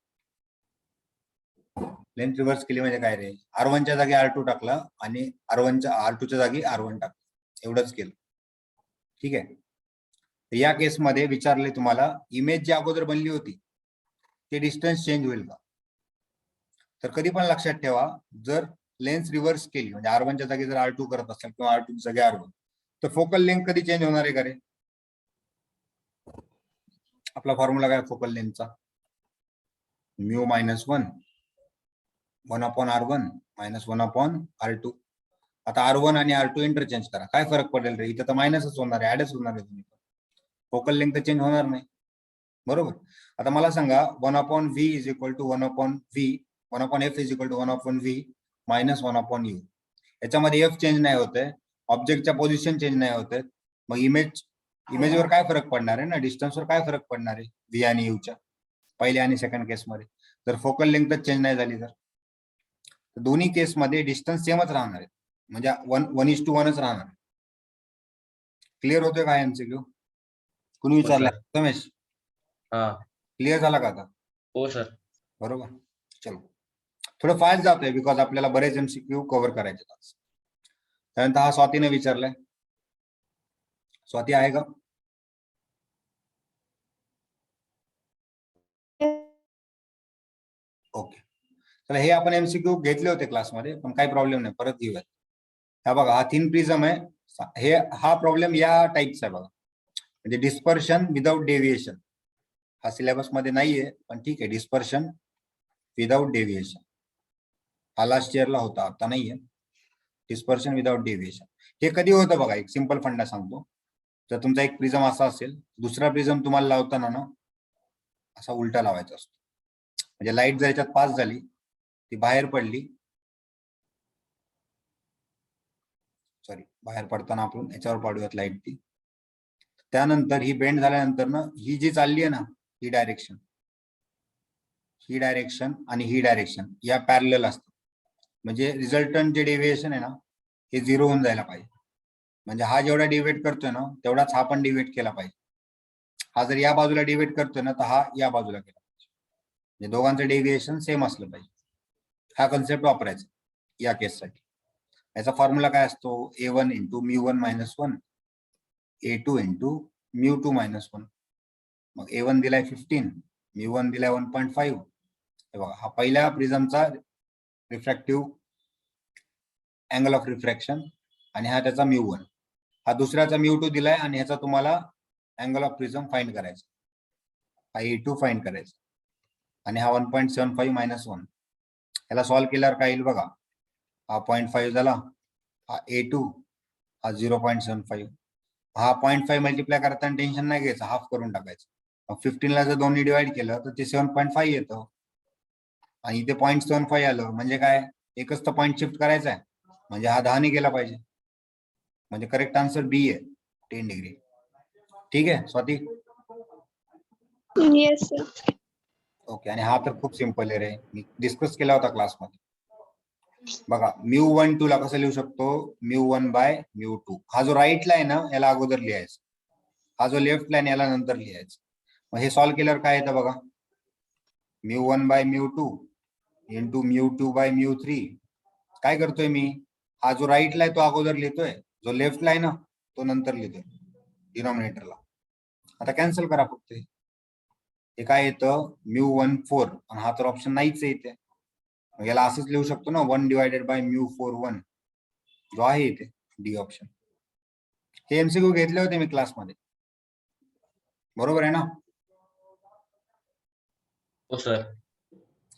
Length reverse केली म्हणजे काय रे, R1 च्या जागी R2 टाकला आणि R2 च्या जागी R1 टाकला, एवढंच केलं. ठीक आहे. तर या केसमध्ये विचारले तुम्हाला इमेज जी अगोदर बनली होती ते डिस्टन्स चेंज होईल का. तर कधी पण लक्षात ठेवा, जर लेन्थ रिव्हर्स केली म्हणजे R1 च्या जागी जर R2 करत असेल किंवा R2 च्या जागी R1, तर फोकल लेंथ कधी चेंज होणार आहे का रे. आपला फॉर्म्युला काय फोकल लेंथचा, mu minus 1/R1 minus 1/R2. आता R1 आणि R2 इंटरचेंज करा, काय फरक पडेल रे, इथं तर मायनसच होणार आहे, ऍडच होणार आहे. तुम्ही फोकल लेंथ चेंज होणार नाही, बरोबर. आता मला सांगा 1/V is equal to 1/F is equal to 1/V minus 1/U. याच्यामध्ये F चेंज नाही होत आहे, ऑब्जेक्टच्या पोझिशन चेंज नाही होत आहे, मग इमेजवर काय फरक पडणार आहे ना, डिस्टन्सवर काय फरक पडणार आहे V आणि U च्या पहिल्या आणि सेकंड केसमध्ये. जर फोकल लेंथ चेंज नाही झाली तर दोन्ही केसमध्ये डिस्टन्स सेमच राहणार आहे, म्हणजे 1:1च राहणार. क्लिअर होतोय का MCQ. कुणी विचारलं रमेश, हा क्लिअर झाला का आता. हो सर. बरोबर. चलो थोडं फास्ट जातोय बिकॉज आपल्याला बरेच MCQ कव्हर करायचे. त्यानंतर हा स्वातीने विचारलाय, स्वाती आहे का. ओके. तर हे आपण MCQ घेतले होते क्लासमध्ये, पण काही प्रॉब्लेम नाही, परत घेऊयात. हा बघा, हा थिन प्रिझम आहे. हा प्रॉब्लेम या टाईपचा आहे बघा, म्हणजे डिस्पर्शन विदाउट डेव्हिएशन. हा सिलेबस मध्ये नाहीये, पण ठीक आहे. डिस्पर्शन विदाउट डेव्हिएशन हा लास्ट इयरला होता, आता नाहीये. डिस्पर्शन विदाउट डेव्हिएशन हे कधी होतं बघा, एक सिंपल फंडा सांगतो. जर तुमचा एक प्रिझम असा असेल, दुसरा प्रिझम तुम्हाला लावताना ना असा उलटा लावायचा असतो. म्हणजे लाईट जर याच्यात पास झाली, ती बाहेर पडली, सॉरी बाहेर पडताना आपण याच्यावर पाडूयात लाईट ती. त्यानंतर ही बेंड झाल्यानंतर ना ही जी चालली आहे ना, ही डायरेक्शन आणि ही डायरेक्शन या पॅरलल असतात. म्हणजे रिझल्टंट जे डेव्हिएशन आहे ना, हे 0 होऊन जायला पाहिजे. म्हणजे हा जेवढा डिव्हेट करतोय ना, तेवढाच हा पण डिव्हेट केला पाहिजे. हा जर या बाजूला डिव्हेट करतोय ना, तर हा या बाजूला केला पाहिजे. म्हणजे दोघांचं डेव्हिएशन सेम असलं पाहिजे. हा कन्सेप्ट वापरायचा या केससाठी. याचा फॉर्म्युला काय असतो, A1 into μ1 minus 1 A2 into μ2 minus 1. मग A1 दिलाय 15, μ1 दिलाय 1.5. हे बघा, हा पहिल्या प्रिझमचा रिफ्रॅक्टिव्ह अँगल ऑफ रिफ्रॅक्शन आणि हा त्याचा μ1. हा दुसऱ्याचा μ2 दिलाय आणि ह्याचा तुम्हाला अँगल ऑफ प्रिझम फाइंड करायचा. हा A2 फाइंड करायचा आणि हा 1.75 मायनस 1. याला सॉल्व्ह केल्यावर काय येईल बघा, हा 0.5 झाला, हा A2, हा 0.75. हा 0.5 मल्टिप्लाय करताना टेन्शन नाही घ्यायचं, हाफ करून टाकायचं. मग 15 ला जर 2 डिवाइड केलं तर ते 7.5 येतं आणि इथे 0.75 आलं. म्हणजे काय, एकच तर पॉईंट शिफ्ट करायचा आहे, म्हणजे हा 10 ने गेला पाहिजे. म्हणजे करेक्ट आन्सर बी आहे, 10 डिग्री. ठीक आहे स्वाती. Yes sir. ओके. आणि हा तर खूप सिंपल आहे रे, मी डिस्कस केला होता क्लासमध्ये. बघा μ1 ला कसं लिहू शकतो, μ1/μ2. हा जो राईटला आहे ना, याला अगोदर लिहायचं, हा जो लेफ्टला आहे याला नंतर लिहायचं. मग हे सॉल्व्ह केल्यावर काय येतं बघा, μ1/μ2 इंटू μ2/μ3. काय करतोय मी, हा जो राईटला आहे तो अगोदर लिहितोय, जो लेफ्टला आहे ना तो नंतर लिहितोय डिनॉमिनेटरला. आता कॅन्सल करा फक्त. हे काय येतं μ1 4 आणि हा तर ऑप्शन नाहीच आहे इथे. याला असंच लिहू शकतो ना, 1/μ4 1 जो आहे इथे डी ऑप्शन. हे MCQ घेतले होते मी क्लासमध्ये, बरोबर आहे ना. हो सर.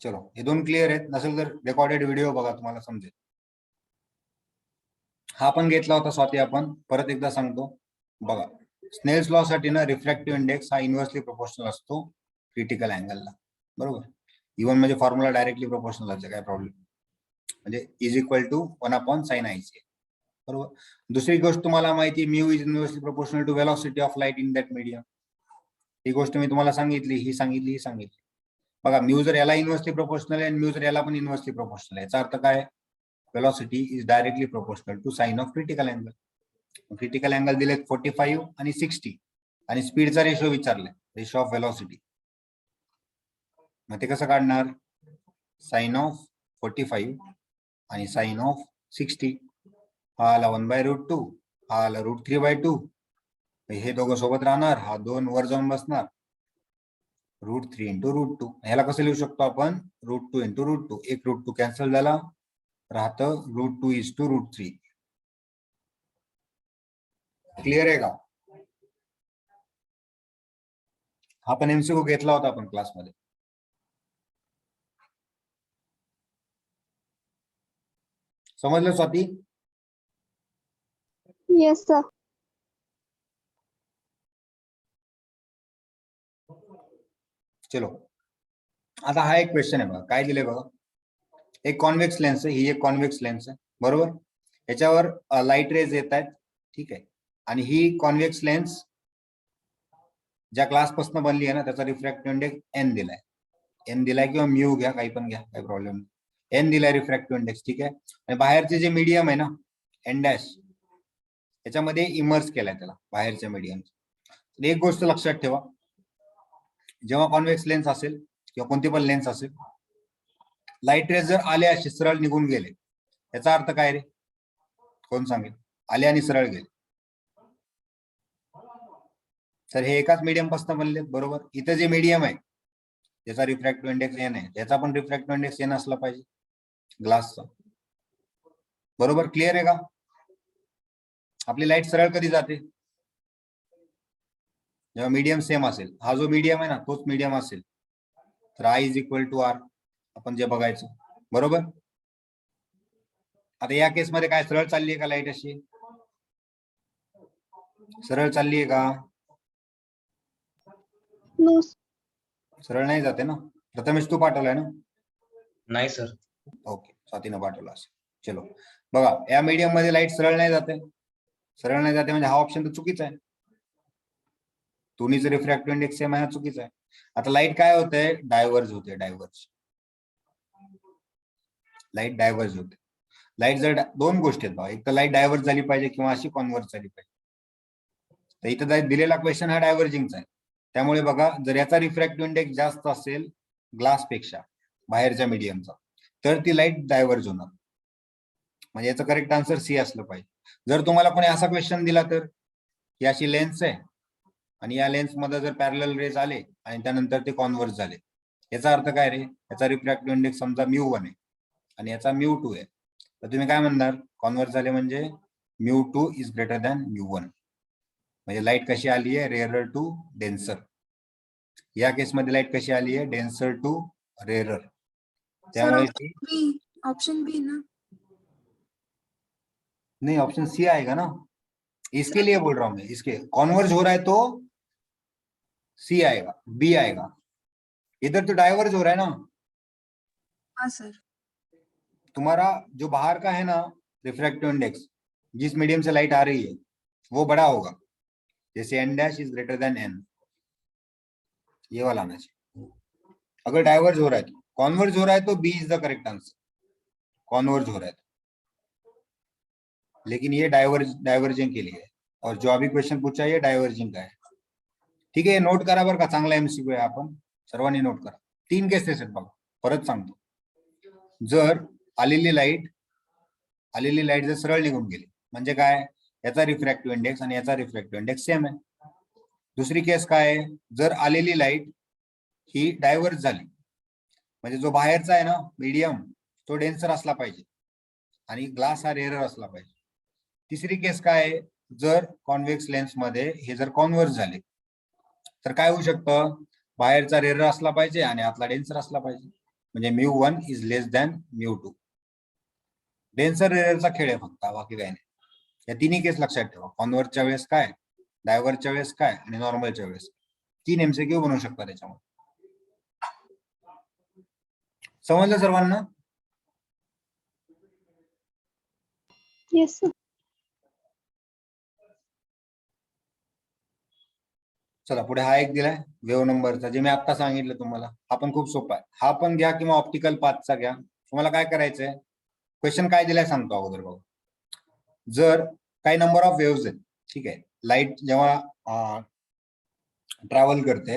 चलो हे दोन क्लिअर आहेत. नसेल तर रेकॉर्डेड व्हिडिओ बघा, तुम्हाला समजेल. हा पण घेतला होता स्वाती आपण, परत एकदा सांगतो बघा. स्नेल्स लॉ साठी ना रिफ्रॅक्टिव्ह इंडेक्स हा इन्व्हर्सली प्रोपोर्शनल असतो क्रिटिकल अँगलला, बरोबर. इव्हन म्हणजे फॉर्म्युला डायरेक्टली प्रोपोर्शनल असते, काय प्रॉब्लेम. म्हणजे is equal to 1/sin IC, बरोबर. दुसरी गोष्ट तुम्हाला माहिती, mu is inversely proportional to velocity of light in that medium. ही गोष्ट मी तुम्हाला सांगितली, ही सांगितली. बघा म्यू जर याला इन्व्हर्सली प्रोपोर्शनल आहे आणि म्यू जर याला पण इन्व्हर्सली प्रोपोर्शनल आहे, याचा अर्थ काय, velocity is directly proportional to sine of critical angle. Critical angle दिले 45 आणि 60 आणि स्पीडचा रेशो विचारलाय, रेशो ऑफ वेलॉसिटी. मग ते कसं काढणार? साइन ऑफ 45 आणि साइन ऑफ 60. हा आला 1/√2, हा आला √3/2. हे दोघं सोबत राहणार, हा 2 वर जाऊन बसणार. √3 × √2. ह्याला कसं लिहू शकतो आपण? √2 × √2. एक √2 कॅन्सल झाला, राहतं √2 = √3. क्लिअर आहे का? हा पण MCQ घेतला होता आपण क्लासमध्ये. समजलं स्वाती? Yes, sir. चलो, आता हा एक क्वेश्चन आहे बघा. काय दिलंय बघा? एक कॉन्व्हेक्स लेन्स आहे, ही एक कॉन्व्हेक्स लेन्स आहे, बरोबर? याच्यावर लाईट रेज येत आहेत, ठीक आहे. आणि ही कॉन्व्हेक्स लेन्स ज्या ग्लासपासून बनली आहे ना, त्याचा रिफ्रॅक्टिव्ह इंडेक्स n दिलाय. n दिलाय किंवा म्यू घ्या, काही पण घ्या, काही प्रॉब्लेम नाही. n दिलाय रिफ्रॅक्टिव्ह इंडेक्स, ठीक आहे. आणि बाहेरचे जे मीडियम आहे ना, n डॅश, याच्यामध्ये इमर्स केलाय त्याला, बाहेरच्या मीडियम. एक गोष्ट लक्षात ठेवा, जेव्हा कॉन्व्हेक्स लेन्स असेल किंवा कोणती पण लेन्स असेल, लाईट रेज जर आले असे सरळ निघून गेले, याचा अर्थ काय रे? कोण सांगेल? आले आणि सरळ गेले, तर हे एकाच मीडियम पासून बनले, बरोबर? इथं जे मीडियम आहे त्याचा रिफ्रॅक्टिव्ह इंडेक्स n आहे, त्याचा पण रिफ्रॅक्टिव्ह इंडेक्स n असला पाहिजे ग्लासचा, बरोबर? क्लिअर आहे का? आपली लाईट सरळ कधी जाते? जेव्हा मीडियम सेम असेल. हा जो मीडियम आहे ना, तोच मीडियम असेल तर I = R, आपण जे बघायचं, बरोबर? आता या केस मध्ये काय सरळ चालली आहे का लाईट? अशी सरळ चालली आहे का? No. सरळ नाही जाते ना. प्रथमेश तू पाठवलाय ना? नाही सर. ओके, स्वातीनं पाठवला असेल. चलो बघा, या मीडियम मध्ये लाईट सरळ नाही जाते. सरळ नाही जाते म्हणजे हा ऑप्शन तर चुकीचा आहे. दोन्हीचं रिफ्रॅक्टिव्ह इंडेक्स सेम आहे, हा चुकीचा आहे. आता लाईट काय होते? डायव्हर्ज होते, डायव्हर्ज. लाईट डायव्हर्ज होते. लाईट जर दोन गोष्टी आहेत बघा, एक तर लाईट डायव्हर्ज झाली पाहिजे किंवा अशी कॉन्व्हर्ज झाली पाहिजे. तर इथं दिलेला क्वेश्चन हा डायव्हर्जिंगचा आहे. त्यामुळे बघा, जर याचा रिफ्रॅक्टिव्ह इंडेक्स जास्त असेल ग्लास पेक्षा, बाहेरच्या मीडियमचा, तर ती लाईट डायव्हर्ज होणार. म्हणजे याचं करेक्ट आन्सर सी असलं पाहिजे. जर तुम्हाला कोणी असा क्वेश्चन दिला तर, ही अशी लेन्स आहे आणि या लेन्स मध्ये जर पॅरलल रेज आले आणि त्यानंतर ते कॉन्व्हर्ज झाले, याचा अर्थ काय रे? याचा रिफ्रॅक्टिव्ह इंडेक्स समजा μ1 आहे आणि याचा μ2 आहे, तर तुम्ही काय म्हणणार? कॉन्व्हर्ज झाले म्हणजे μ2 = μ1. म्हणजे लाईट कशी आली आहे? Rarer to denser. या केस मध्ये लाईट कशी आली आहे? Denser to rarer. त्यामुळे ऑप्शन बी ना? नहीं, ऑप्शन सी आएगा ना. इसके लिए बोल रहा हूं मैं, इसके कॉन्वर्ज हो रहा है तो सी आएगा, बी आएगा. इधर तो डाइवर्ज हो रहा है ना. हाँ सर. तुम्हारा जो बाहर का है ना रिफ्रैक्टिव इंडेक्स, जिस मीडियम से लाइट आ रही है वो बड़ा होगा. जैसे n dash is greater than n, ये वाला आना चाहिए. अगर डाइवर्ज हो रहा है तो, कॉन्वर्ज हो रहा है तो B is the correct answer. Converge हो रहा है तो, लेकिन ये डायवर्जिंग के लिए है, और जो अभी क्वेश्चन पूछा है ये डायवर्जिंग का है. ठीक आहे, नोट करा बरं का, चांगला MCQ आहे, आपण सर्वांनी नोट करा. 3 केसेस आहेत बघा, परत सांगतो. जर आलेली लाईट जर सरळ निघून गेली म्हणजे काय? याचा रिफ्रॅक्टिव्ह इंडेक्स आणि याचा रिफ्रॅक्टिव्ह इंडेक्स सेम आहे. दुसरी केस काय आहे? जर आलेली लाईट ही डायव्हर्ज झाली म्हणजे जो बाहेरचा आहे ना मीडियम, तो डेन्सर असला पाहिजे आणि ग्लास हा रेअरर असला पाहिजे. तिसरी केस काय आहे? जर कॉन्व्हेक्स लेन्स मध्ये हे जर कॉन्व्हर्ज झाले तर काय होऊ शकतं? बाहेरचा रेअरर असला पाहिजे आणि आतला डेन्सर असला पाहिजे, म्हणजे μ1 > μ2. डेन्सर रेअररचा खेळ आहे फक्त, बाकी काही नाही. या तिन्ही केस लक्षात ठेवा. कॉन्व्हर्जच्या वेळेस काय, डायव्हर्जच्या वेळेस काय आणि नॉर्मलच्या वेळेस. 3 MCQ बनवू शकता त्याच्यामध्ये. समजलं सर्वांना? Yes, sir. चला पुढे हा एक दिलाय वेव्ह नंबरचा, जे मी आता सांगितलं तुम्हाला. हा पण खूप सोपा आहे. हा पण घ्या किंवा ऑप्टिकल पाथचा घ्या. तुम्हाला काय करायचंय? क्वेश्चन काय दिलाय सांगतो अगोदर बघा. जर काही नंबर ऑफ वेव्हज आहेत, ठीक आहे, लाईट जेव्हा ट्रॅव्हल करते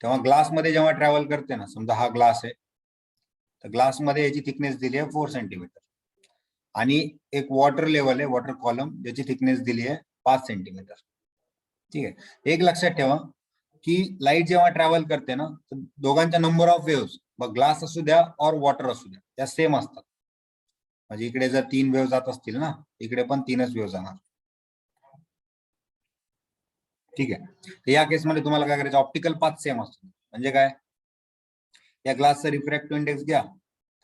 तेव्हा ग्लास मध्ये जेव्हा ट्रॅव्हल करते ना, समजा हा ग्लास आहे, तर ग्लास मध्ये याची थिकनेस दिली आहे 4 सेंटीमीटर आणि एक वॉटर लेवल आहे, वॉटर कॉलम, ज्याची थिकनेस दिली आहे 5 सेंटीमीटर. ठीक आहे. एक लक्षात ठेवा की लाईट जेव्हा ट्रॅव्हल करते ना, तर दोघांच्या नंबर ऑफ वेव्स, मग ग्लास असू द्या और वॉटर असू द्या, त्या सेम असतात. म्हणजे इकडे जर 3 वेव्ह जात असतील ना, इकडे पण 3च वेव्ह जाणार. ठीक आहे. तर या केसमध्ये तुम्हाला काय करायचं, ऑप्टिकल पाथ सेम असतो. म्हणजे काय, या ग्लासचा रिफ्रॅक्टिव्ह इंडेक्स घ्या,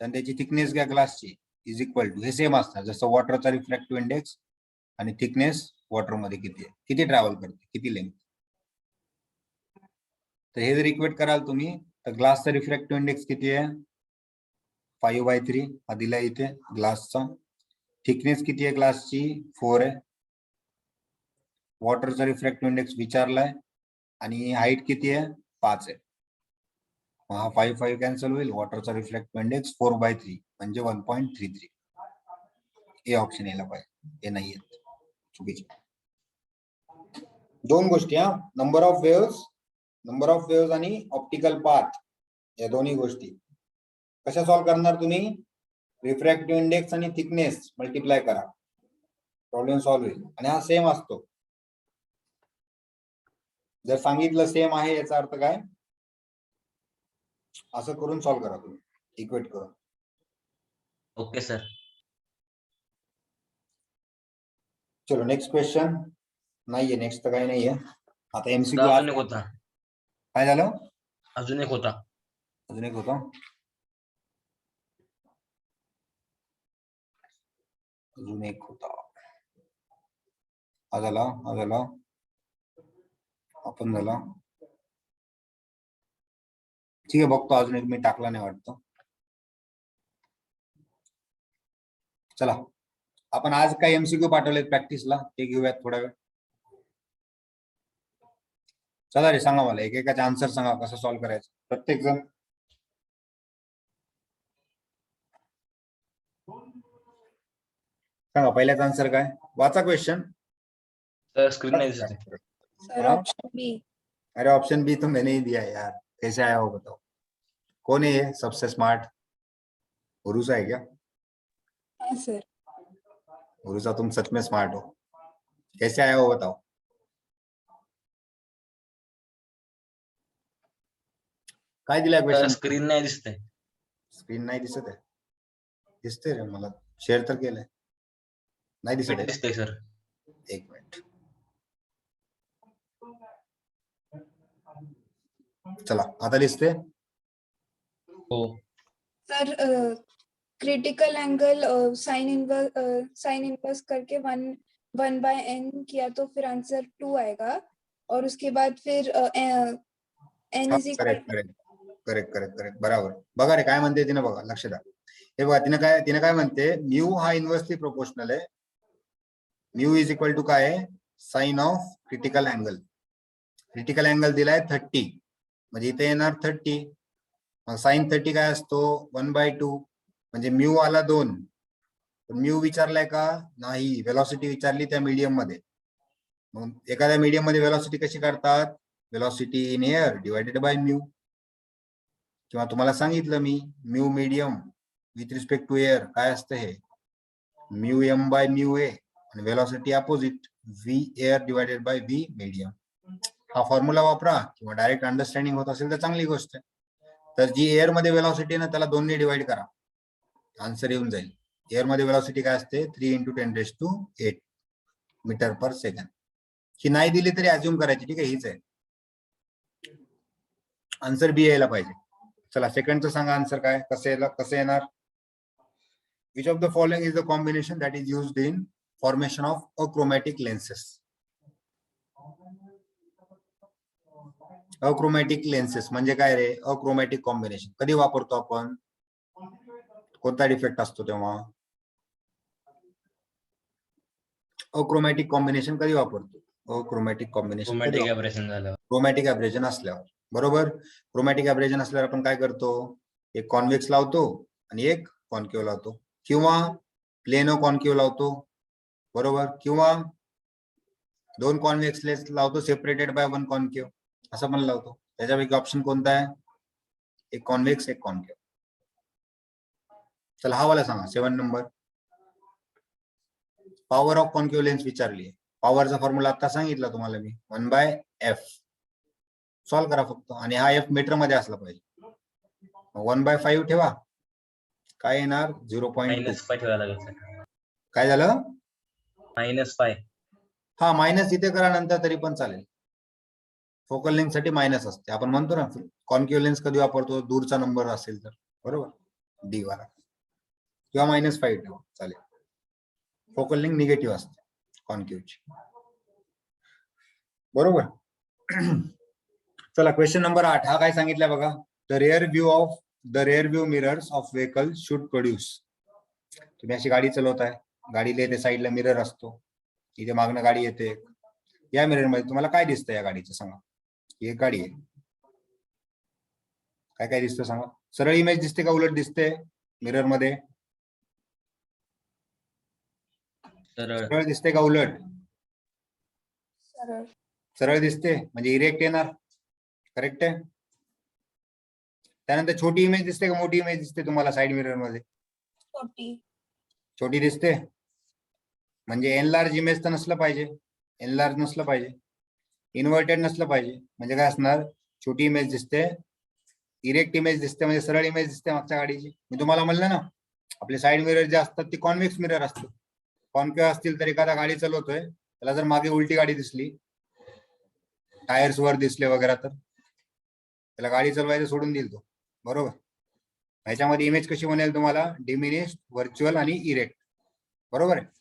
तर त्याची थिकनेस घ्या ग्लासची, इज इक्वल टू, हे सेम असतात. जसं वॉटरचा रिफ्रॅक्टिव्ह इंडेक्स आणि थिकनेस वॉटर मध्ये किती आहे, किती ट्रॅव्हल करते, किती लेंथ. तर हे जर इक्वेट कराल तुम्ही, तर ग्लासचा रिफ्रॅक्टिव्ह इंडेक्स किती आहे, 5/3 हा दिला इथे ग्लासचा. थिकनेस किती आहे ग्लासची, 4 आहे. वॉटरचा रिफ्रॅक्टिव्ह इंडेक्स विचारलाय आणि हाईट किती आहे, 5 आहे. हा 5 कॅन्सल होईल. वॉटरचा रिफ्रॅक्टिव्ह इंडेक्स 4/3 म्हणजे 1.33. हे ऑप्शन यायला पाहिजे, हे नाही येत, चुकीचे. दोन गोष्टी हा, नंबर ऑफ वेव्स आणि ऑप्टिकल पाथ, या दोन्ही गोष्टी कशा सॉल्व्ह करणार तुम्ही, रिफ्रॅक्टिव्ह इंडेक्स आणि थिकनेस मल्टिप्लाय करा, प्रॉब्लेम सॉल्व्ह होईल. आणि हा सेम असतो. जर सांगितलं सेम आहे याचा अर्थ काय, असं करून सॉल्व्ह करा तुम्ही, इक्वेट करून. Okay sir. चलो नेक्स्ट क्वेश्चन. नाहीये नेक्स्ट, तर काही नाहीये. आता एमसीक्यू अजून एक होता, काय झालं, अजून एक होता. अजून एक होता, अजून एक होता. हा झाला, हा झाला, आपण झाला. ठीक आहे, बघतो अजून एक, मी टाकला नाही वाटतं. चला, आपण आज काय एमसीक्यू पाठवले प्रॅक्टिसला, ते घेऊयात थोडा वेळ. चला रे, सांगा मला एकेकाचे आन्सर सांगा, कसं सॉल्व्ह करायचं प्रत्येक जण. सांगा पहिल्याचा आन्सर काय, वाचा क्वेश्चन. सर स्क्रीन नाही दिसत आहे. सर हाँ? ऑप्शन बी. अरे ऑप्शन बी तो मैंने ही दिया है यार, कैसे आया हो बताओ. कौन है ये सबसे स्मार्ट, उरुसा है क्या, हाँ सर. उरुसा तुम सच में स्मार्ट हो, कैसे आया हो बताओ. काय दिलाय सर क्वेश्चन, स्क्रीन नाही दिसत आहे. स्क्रीन नाही दिसत आहे, दिसते रे मला, शेअर तर केलंय, नाही दिसत आहे. दिसतंय सर. एक मिनिट, चला आता दिसते. हो. Sir critical angle sine inverse करके 1/n किया तो फिर आंसर 2 आएगा और उसके बाद फिर n इज इक्वल. करेक्ट बराबर. बघा रे काय म्हणते तिने, बघा लक्ष द्या. हे बघा तिने काय म्हणते, म्यू हा इन्व्हर्सली प्रोपोर्शनल आहे. म्यू इज इक्वल टू काय आहे, sine of critical angle. Critical angle दिलाय 30, म्हणजे इथे येणार 30. मग साइन 30 काय असतो, 1/2, म्हणजे म्यू आला 2. म्यू विचारलाय का, नाही, वेलॉसिटी विचारली त्या मीडियम मध्ये. मग एखाद्या मीडियम मध्ये वेलॉसिटी कशी काढतात, velocity in air divided by mu. किंवा तुम्हाला सांगितलं मी, mu medium with respect to air काय असतं, हे mu M by mu A, आणि velocity opposite V air divided by V medium. हा फॉर्म्युला वापरा, किंवा डायरेक्ट अंडरस्टँडिंग होत असेल तर चांगली गोष्ट आहे. तर जी एअर मध्ये वेलॉसिटी ना, त्याला 2 ने डिवाइड करा, आन्सर येऊन जाईल. एअर मध्ये वेलॉसिटी काय असते, 3 × 10⁸ मीटर पर सेकंड. ही नाही दिली तरी अज्युम करायची, ठीक आहे, हीच आहे. आन्सर बी यायला पाहिजे. चला सेकंडचं सांगा आन्सर काय, कसं येणार. Which of the following is the combination that is used in formation of achromatic lenses. Achromatic lenses म्हणजे काय रे, अक्रोमॅटिक कॉम्बिनेशन कधी वापरतो आपण, कोणता डिफेक्ट असतो तेव्हा. अक्रोमॅटिक कॉम्बिनेशन कधी वापरतो, अक्रोमॅटिक कॉम्बिनेशन क्रोमॅटिक एब्रेशन झालं. क्रोमॅटिक ॲब्रेजन असल्यावर, बरोबर. क्रोमॅटिक ॲब्रेजन असल्यावर आपण काय करतो, एक कॉन्व्हेक्स लावतो आणि एक कॉन्केव्ह लावतो, किंवा प्लेनो कॉन्केव्ह लावतो, बरोबर, किंवा 2 कॉन्व्हेक्स लेन्स लावतो सेपरेटेड बाय 1 कॉन्केव्ह, असं पण लावतो. त्याच्यापैकी ऑप्शन कोणता आहे? एक कॉन्व्हेक्स एक कॉन्केव्ह. चला हा वाला सांगा 7 number. Power of concave lens विचारली. पॉवरचा फॉर्म्युला आता सांगितला तुम्हाला मी 1/f. सॉल्व्ह करा फक्त. आणि हा f मीटर मध्ये असला पाहिजे. 1/5 ठेवा. काय येणार? 0.2. -5 ठेवायला लागेल सर. काय झालं? -5. हा मायनस इथे करा नंतर तरी पण चालेल. फोकल लेंथ साठी मायनस असते. आपण म्हणतो ना कॉन्केव्ह लेन्स कधी वापरतो? दूरचा नंबर असेल तर, बरोबर, डी वाला किंवा -5 ठेवा चालेल. फोकल लेंथ निगेटिव्ह असते कॉन्केव्हची, बरोबर. चला क्वेश्चन नंबर 8. हा काय सांगितलं बघा. The rare view mirrors of vehicle should produce. तुम्ही अशी गाडी चालवताय, गाडीला येते साईडला मिरर असतो, इथे मागणं गाडी येते. या मिरर मध्ये तुम्हाला काय दिसतं या गाडीचं? सांगा. ही एक गाडी आहे, काय काय दिसतं सांगा. सरळ इमेज दिसते का उलट दिसते मिरर मध्ये? सरळ दिसते का उलट? सरळ. सरळ दिसते म्हणजे इरेक्ट येणार. करेक्ट आहे. त्यानंतर छोटी इमेज दिसते का मोठी इमेज दिसते तुम्हाला साइड मिरर मध्ये? छोटी. छोटी दिसते म्हणजे एनलार्ज इमेज तर नसलं पाहिजे, एनलार्ज नसलं पाहिजे, इन्व्हर्टेड नसलं पाहिजे. म्हणजे काय असणार? छोटी इमेज दिसते, इरेक्ट इमेज दिसते म्हणजे सरळ इमेज दिसते मागच्या गाडीची. मी तुम्हाला म्हणलं ना आपले साइड मिरर जे असतात ते कॉन्व्हेक्स मिरर असतात. कॉन्केव्ह असतील तर एखादा गाडी चालवतोय त्याला जर मागे उलटी गाडी दिसली, टायर्स वर दिसले वगैरे, तर त्याला गाडी चालवायचं सोडून देईल तो, बरोबर. ह्याच्यामध्ये इमेज कशी बनेल तुम्हाला? डिमिनिश्ड, व्हर्च्युअल आणि इरेक्ट, बरोबर आहे.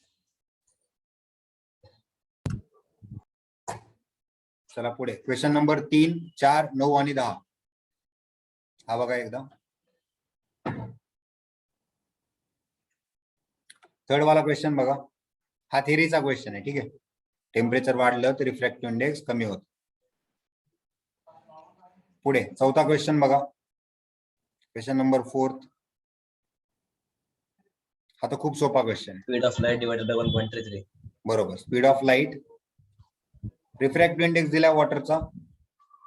चला पुढे क्वेश्चन नंबर 3, 4, 9 आणि 10. हा बघा एकदा. थर्ड वाला क्वेश्चन बघा. हा थेरीचा क्वेश्चन आहे, ठीक आहे. टेम्परेचर वाढलं तर रिफ्रॅक्टिव्ह इंडेक्स कमी होत. पुढे चौथा क्वेश्चन बघा. Question number 4. हा तर खूप सोपा क्वेश्चन आहे. Speed of light divided by 1.33. बरोबर. Speed of light, refractive index दिला वॉटरचा,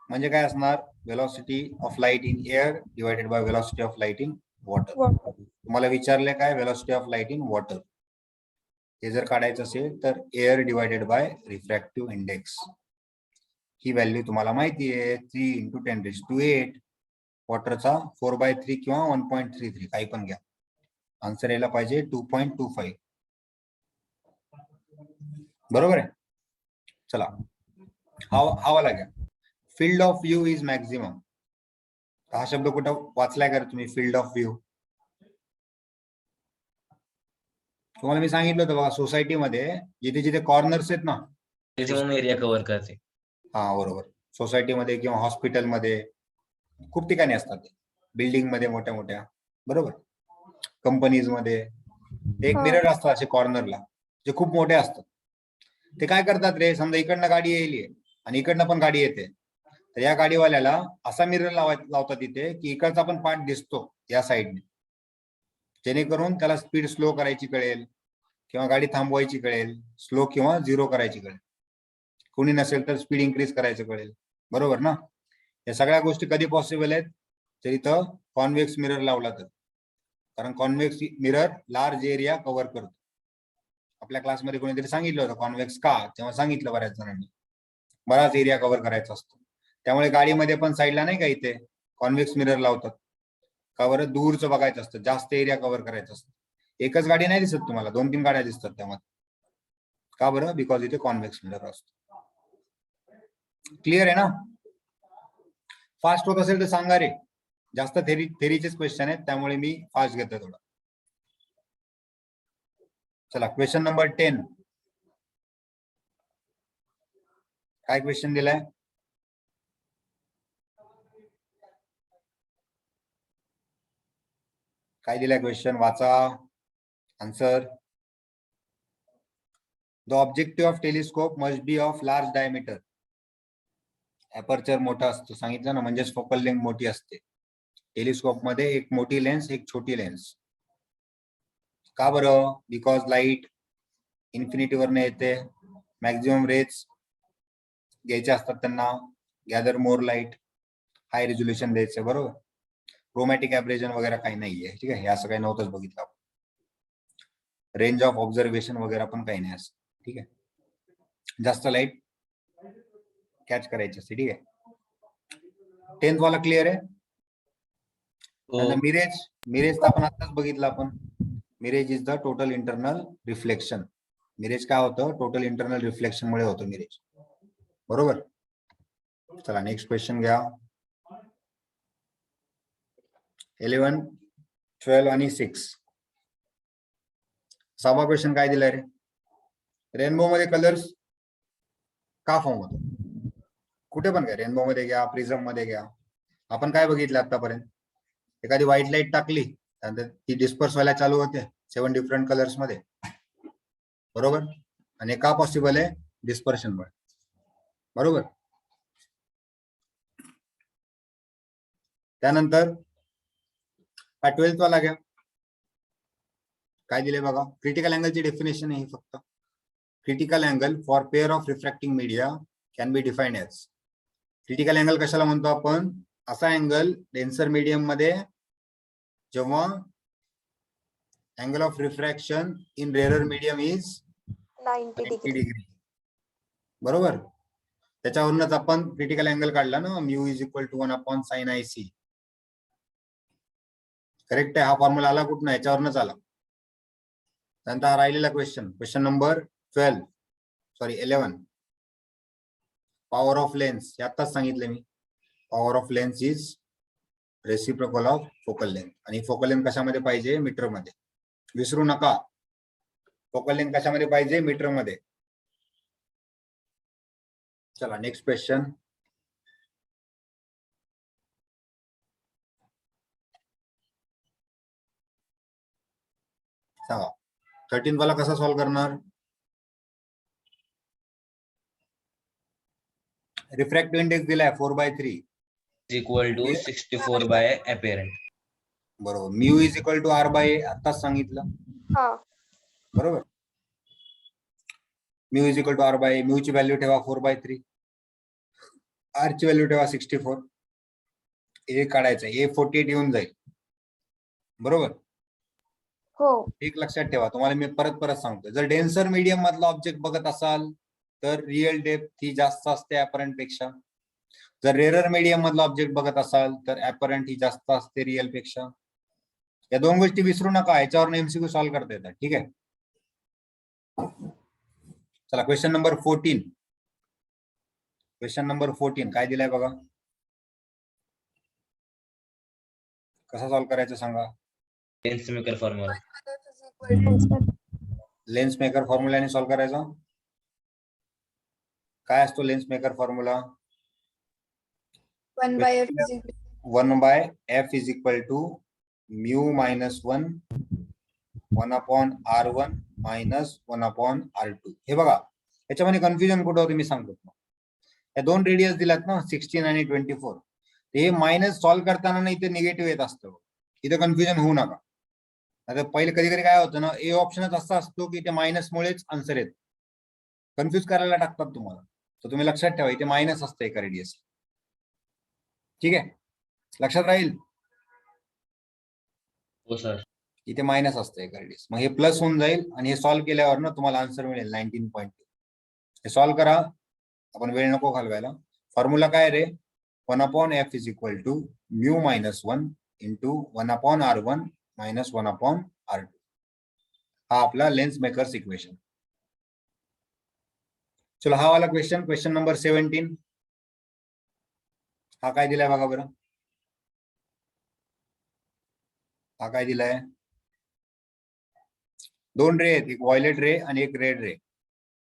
म्हणजे काय असणार? Velocity of light in air divided by velocity of light in water. तुम्हाला विचारले काय? Velocity of light in water. हे जर काढायचं असेल तर air divided by refractive index. He value तुम्हाला माहिती आहे 3 × 10⁸. वॉटरचा 4/3 किंवा 1.33 काही पण घ्या. आन्सर यायला पाहिजे 2.25. बरोबर आहे. चला हा वाला घ्या. Field of view is maximum. हा शब्द कुठं वाचलाय का तुम्ही? फील्ड ऑफ व्यू तुम्हाला मी सांगितलं होतं बघा. सोसायटीमध्ये जिथे जिथे कॉर्नर्स आहेत ना, मॅक्सिमम एरिया कव्हर करते. हा बरोबर. सोसायटीमध्ये किंवा हॉस्पिटलमध्ये खूप ठिकाणी असतात. बिल्डिंग मध्ये मोठ्या मोठ्या, बरोबर, कंपनीज मध्ये एक मिरर असतात असे कॉर्नरला, जे खूप मोठे असतात. ते काय करतात रे? समजा इकडनं गाडी येईल आणि इकडनं पण गाडी येते, तर या गाडीवाल्याला असा मिरर लावतात इथे की इकडचा पण पार्ट दिसतो या साईडने, जेणेकरून त्याला स्पीड स्लो करायची कळेल किंवा गाडी थांबवायची कळेल, स्लो किंवा 0 करायची कळेल. कोणी नसेल तर स्पीड इन्क्रीज करायचं कळेल, बरोबर ना. या सगळ्या गोष्टी कधी पॉसिबल आहेत? तर इथं कॉन्व्हेक्स मिरर लावला तर. कारण convex mirror large area cover करतो. आपल्या क्लासमध्ये कोणीतरी सांगितलं होतं कॉन्व्हेक्स का, तेव्हा सांगितलं बऱ्याच जणांनी. बराच एरिया कव्हर करायचा असतो. त्यामुळे गाडीमध्ये पण साईडला नाही का इथे कॉन्व्हेक्स मिरर लावतात. का बरं? दूरचं बघायचं असतं, जास्त एरिया कव्हर करायचं असतं. एकच गाडी नाही दिसत तुम्हाला, 2-3 गाड्या दिसतात त्यामध्ये. का बरं? बिकॉज इथे कॉन्व्हेक्स मिरर असतो. क्लिअर आहे ना? फास्ट होत असेल तर सांगा रे. जास्त थेरीचेच क्वेश्चन आहेत, त्यामुळे मी फास्ट घेतो थोडं. चला क्वेश्चन नंबर 10. काय क्वेश्चन दिलाय? काय दिलाय क्वेश्चन? वाचा answer. The objective of telescope must be of large diameter. Aperture मोठा असतो, सांगितलं ना, म्हणजेच फोकल लेंथ मोठी असते. टेलिस्कोप मध्ये एक मोठी लेन्स एक छोटी लेन्स. का बरं? बिकॉज लाईट इन्फिनिटीवरनं येते, मॅक्झिमम रेज घ्यायचे असतात त्यांना, गॅदर मोर लाईट. हाय रिझोल्युशन द्यायचं, बरोबर. क्रोमॅटिक ऍब्रेजन वगैरे काही नाहीये, ठीक आहे. हे असं काही नव्हतंच बघितलं आपण. रेंज ऑफ ऑब्झर्वेशन वगैरे पण काही नाही असं, ठीक आहे. जास्त लाईट कॅच करायची असते, ठीक आहे. 10th वाला क्लिअर आहे. हो. मिरेज तर आपण आताच बघितलं आपण. Mirage is the total internal reflection. Mirage काय होतं? टोटल इंटरनल रिफ्लेक्शन मुळे होतं मिरेज, बरोबर. चला नेक्स्ट क्वेश्चन घ्या. 11, 12 आणि 6. 6वा क्वेश्चन काय दिलाय रे? रेनबो मध्ये कलर्स का फॉर्म होतो? कुठे पण घ्या, रेनबो मध्ये घ्या, प्रिझम मध्ये घ्या. आपण काय बघितलं आतापर्यंत? एखादी व्हाईट लाईट टाकली त्यानंतर ती डिस्पर्स व्हायला चालू होते 7 डिफरंट कलर्स मध्ये, बरोबर. आणि का पॉसिबल आहे? डिस्पर्शन मुळे, बरोबर. त्यानंतर 12th वाला घ्या. काय दिले बघा? क्रिटिकल अँगलची डेफिनेशन आहे फक्त. Critical angle for pair of refracting media can be defined as. Critical angle कशाला म्हणतो आपण? असा अँगल डेन्सर मीडियम मध्ये जेव्हा angle of refraction in rarer medium is 90 degree, बरोबर. त्याच्यावरूनच आपण क्रिटिकल अँगल काढला ना, mu is equal to 1/sin IC. Correct आहे. हा फॉर्म्युला आला कुठून? याच्यावरूनच आला. त्यानंतर हा राहिलेला question number 11. Power of lens. आताच सांगितले मी, power of lens is reciprocal of focal length. आणि फोकल लेंथ कशामध्ये पाहिजे? मीटर मध्ये. विसरू नका, फोकल लेंथ कशामध्ये पाहिजे? मीटर मध्ये. चला नेक्स्ट क्वेश्चन. सांगा 13th वाला कसा सॉल्व्ह करणार? रिफ्रॅक्टिव्ह इंडेक्स दिलाय 4/3 इक्वल टू 64 बाय अपॅरंट. बरोबर. Mu is equal to R/A. आताच सांगितलं, बरोबर. Mu is equal to R/A. Mu ची व्हॅल्यू ठेवा 4/3, आर ची व्हॅल्यू ठेवा 64. ए काढायचं, ए 48 येऊन जाईल, बरोबर. हो. एक लक्षात ठेवा, तुम्हाला मी परत सांगतो. जर डेन्सर मीडियम मधला ऑब्जेक्ट बघत असाल तर रिअल डेप्थ ही जास्त असते ऍपरंट पेक्षा. जर रेअरर मीडियम मधला ऑब्जेक्ट बघत असाल तर ऍपरंट ही जास्त असते रिअल पेक्षा. या दोन गोष्टी विसरू नका, याच्यावर MCQ सॉल्व्ह करता येतात, ठीक आहे. चला क्वेश्चन नंबर 14. क्वेश्चन नंबर 14 काय दिलाय बघा? कसा सॉल्व्ह करायचं सांगा? Lens maker formula. Lens maker फॉर्म्युलाने सॉल्व्ह करायचा. काय असतो lens maker formula? 1/f is equal to mu minus 1/r1 minus 1/r2. हे बघा, याच्यामध्ये कन्फ्युजन कुठं होतं मी सांगतो. या दोन रेडियस दिल्यात ना 16 आणि 24. हे मायनस सॉल्व्ह करताना ना इथे निगेटिव्ह येत असतं. इथे कन्फ्युजन होऊ नका. आता पहिले कधी कधी काय होतं ना, ए ऑप्शनच असा असतो की ते मायनस मुळेच आन्सर येत, कन्फ्युज करायला टाकतात तुम्हाला. तर तुम्ही लक्षात ठेवा, इथे मायनस असतं एका रेडियस, ठीक आहे. लक्षात राहील. हो सर. इथे मायनस असतं एका रेडियस. मग हे प्लस होऊन जाईल आणि हे सॉल्व्ह केल्यावर ना तुम्हाला आन्सर मिळेल 19.2. हे सॉल्व्ह करा, आपण वेळ नको घालवायला. फॉर्म्युला काय रे? 1/f is equal to mu minus 1 into 1/r1 minus 1/r2. हा आपला लेन्स मेकर्स इक्वेशन. चलो हा वाला क्वेश्चन नंबर 17. हा काय दिलाय बघा बरं? हा काय दिलाय? दोन रे आहेत, एक व्हायलेट रे आणि एक रेड रे,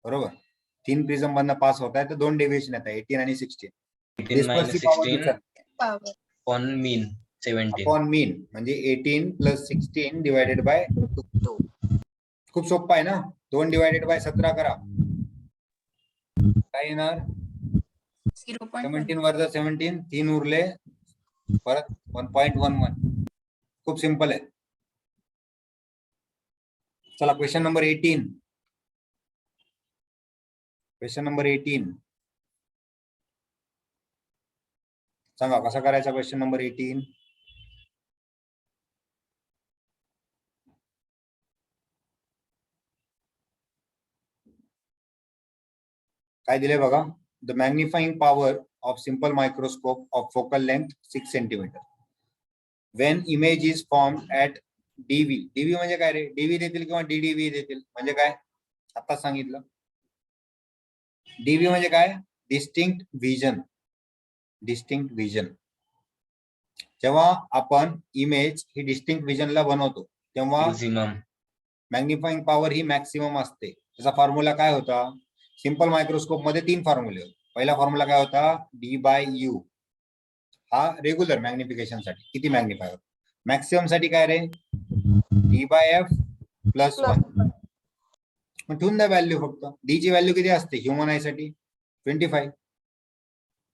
बरोबर. 3 प्रिझम मधनं पास होत आहे, तर 2 डेव्हिएशन येतात, 18 आणि 16. 18 minus 16 upon mean 17. अपॉन मीन म्हणजे 18 प्लस 16 डिवायडेड बाय 2. खूप सोपं आहे ना. 2 डिवायडेड बाय 17 करा, काय येणार? 17 वरचा 17, 3 उरले, परत 1.11. खूप सिंपल आहे. चला क्वेश्चन नंबर 18. Question number 18. सांगा कसा करायचा क्वेश्चन नंबर 18. काय दिले बघा. The magnifying power of simple microscope of focal length 6 centimetre when image is form at d v. D v म्हणजे काय रे? डीव्ही देतील किंवा डीडीव्ही देतील म्हणजे काय आता सांगितलं. डीव्ही म्हणजे काय? Distinct vision. Distinct vision. जेव्हा आपण इमेज ही डिस्टिंक्ट व्हिजनला बनवतो तेव्हा मॅक्झिमम मॅग्निफाइंग पॉवर ही मॅक्सिमम असते. त्याचा फॉर्म्युला काय होता? सिंपल मायक्रोस्कोप मध्ये 3 फॉर्म्युले होते. पहिला फॉर्म्युला काय होता? D/U. हा रेग्युलर मॅग्निफिकेशन साठी किती मॅग्निफाय होतो. मॅक्सिमम साठी काय रे? D/F + 1. मग ठेवून द्या व्हॅल्यू. फक्त डी ची व्हॅल्यू किती असते ह्युमन आय साठी? 25.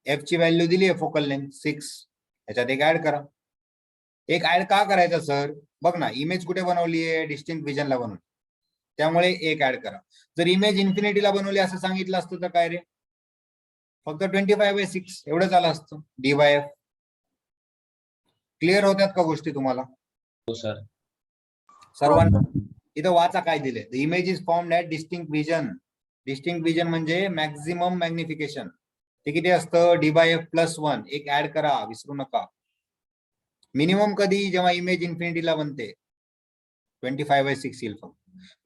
एफ ची व्हॅल्यू दिली आहे फोकल लेंथ 6. याच्यात एक ऍड करा. एक ऍड का करायचा सर? बघ ना, इमेज कुठे बनवली आहे? डिस्टिंक्ट व्हिजनला बनवली. त्यामुळे एक ऍड करा. जर इमेज इन्फिनिटीला बनवली असं सांगितलं असतं तर काय रे? फक्त 25/6 एवढंच आलं असतं. D/F. क्लिअर होत्यात का गोष्टी तुम्हाला हो सर. सर्वांना? इथं वाचा काय दिले. The image is formed at distinct vision. Distinct vision म्हणजे मॅक्झिमम मॅग्निफिकेशन. ते किती असतं? D/F + 1. एक ऍड करा, विसरू नका. मिनिमम कधी? जेव्हा इमेज इन्फिनिटीला बनते 25/6 येईल फक्त.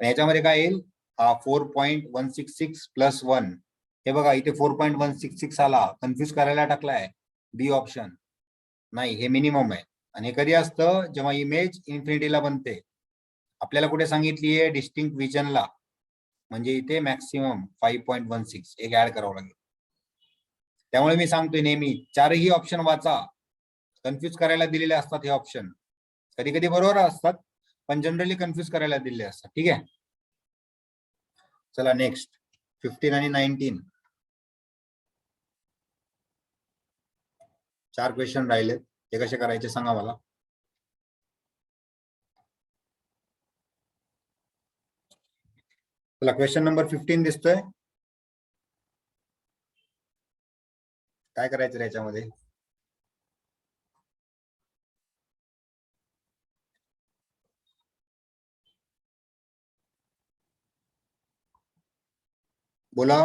ह्याच्यामध्ये काय येईल? 4.166 + 1. हे बघा इथे 4.166 आला. कन्फ्युज करायला टाकलाय बी ऑप्शन. नाही, हे मिनिमम आहे. आणि हे कधी असतं? जेव्हा इमेज इन्फिनिटीला बनते. आपल्याला कुठे सांगितली आहे? डिस्टिंक्ट व्हिजनला. म्हणजे इथे मॅक्सिमम 5.16. एक ऍड करावं लागेल. त्यामुळे मी सांगतोय नेहमी 4ही ऑप्शन वाचा. कन्फ्युज करायला दिलेले असतात हे ऑप्शन. कधी कधी बरोबर असतात पण जनरली कन्फ्युज करायला दिलेले असतात. ठीक आहे. चला नेक्स्ट 15 आणि 19. 4 क्वेश्चन राहिलेत. ते कसे करायचे सांगा मला. चला क्वेश्चन नंबर 15 दिसतोय. काय करायचं याच्यामध्ये? बोला.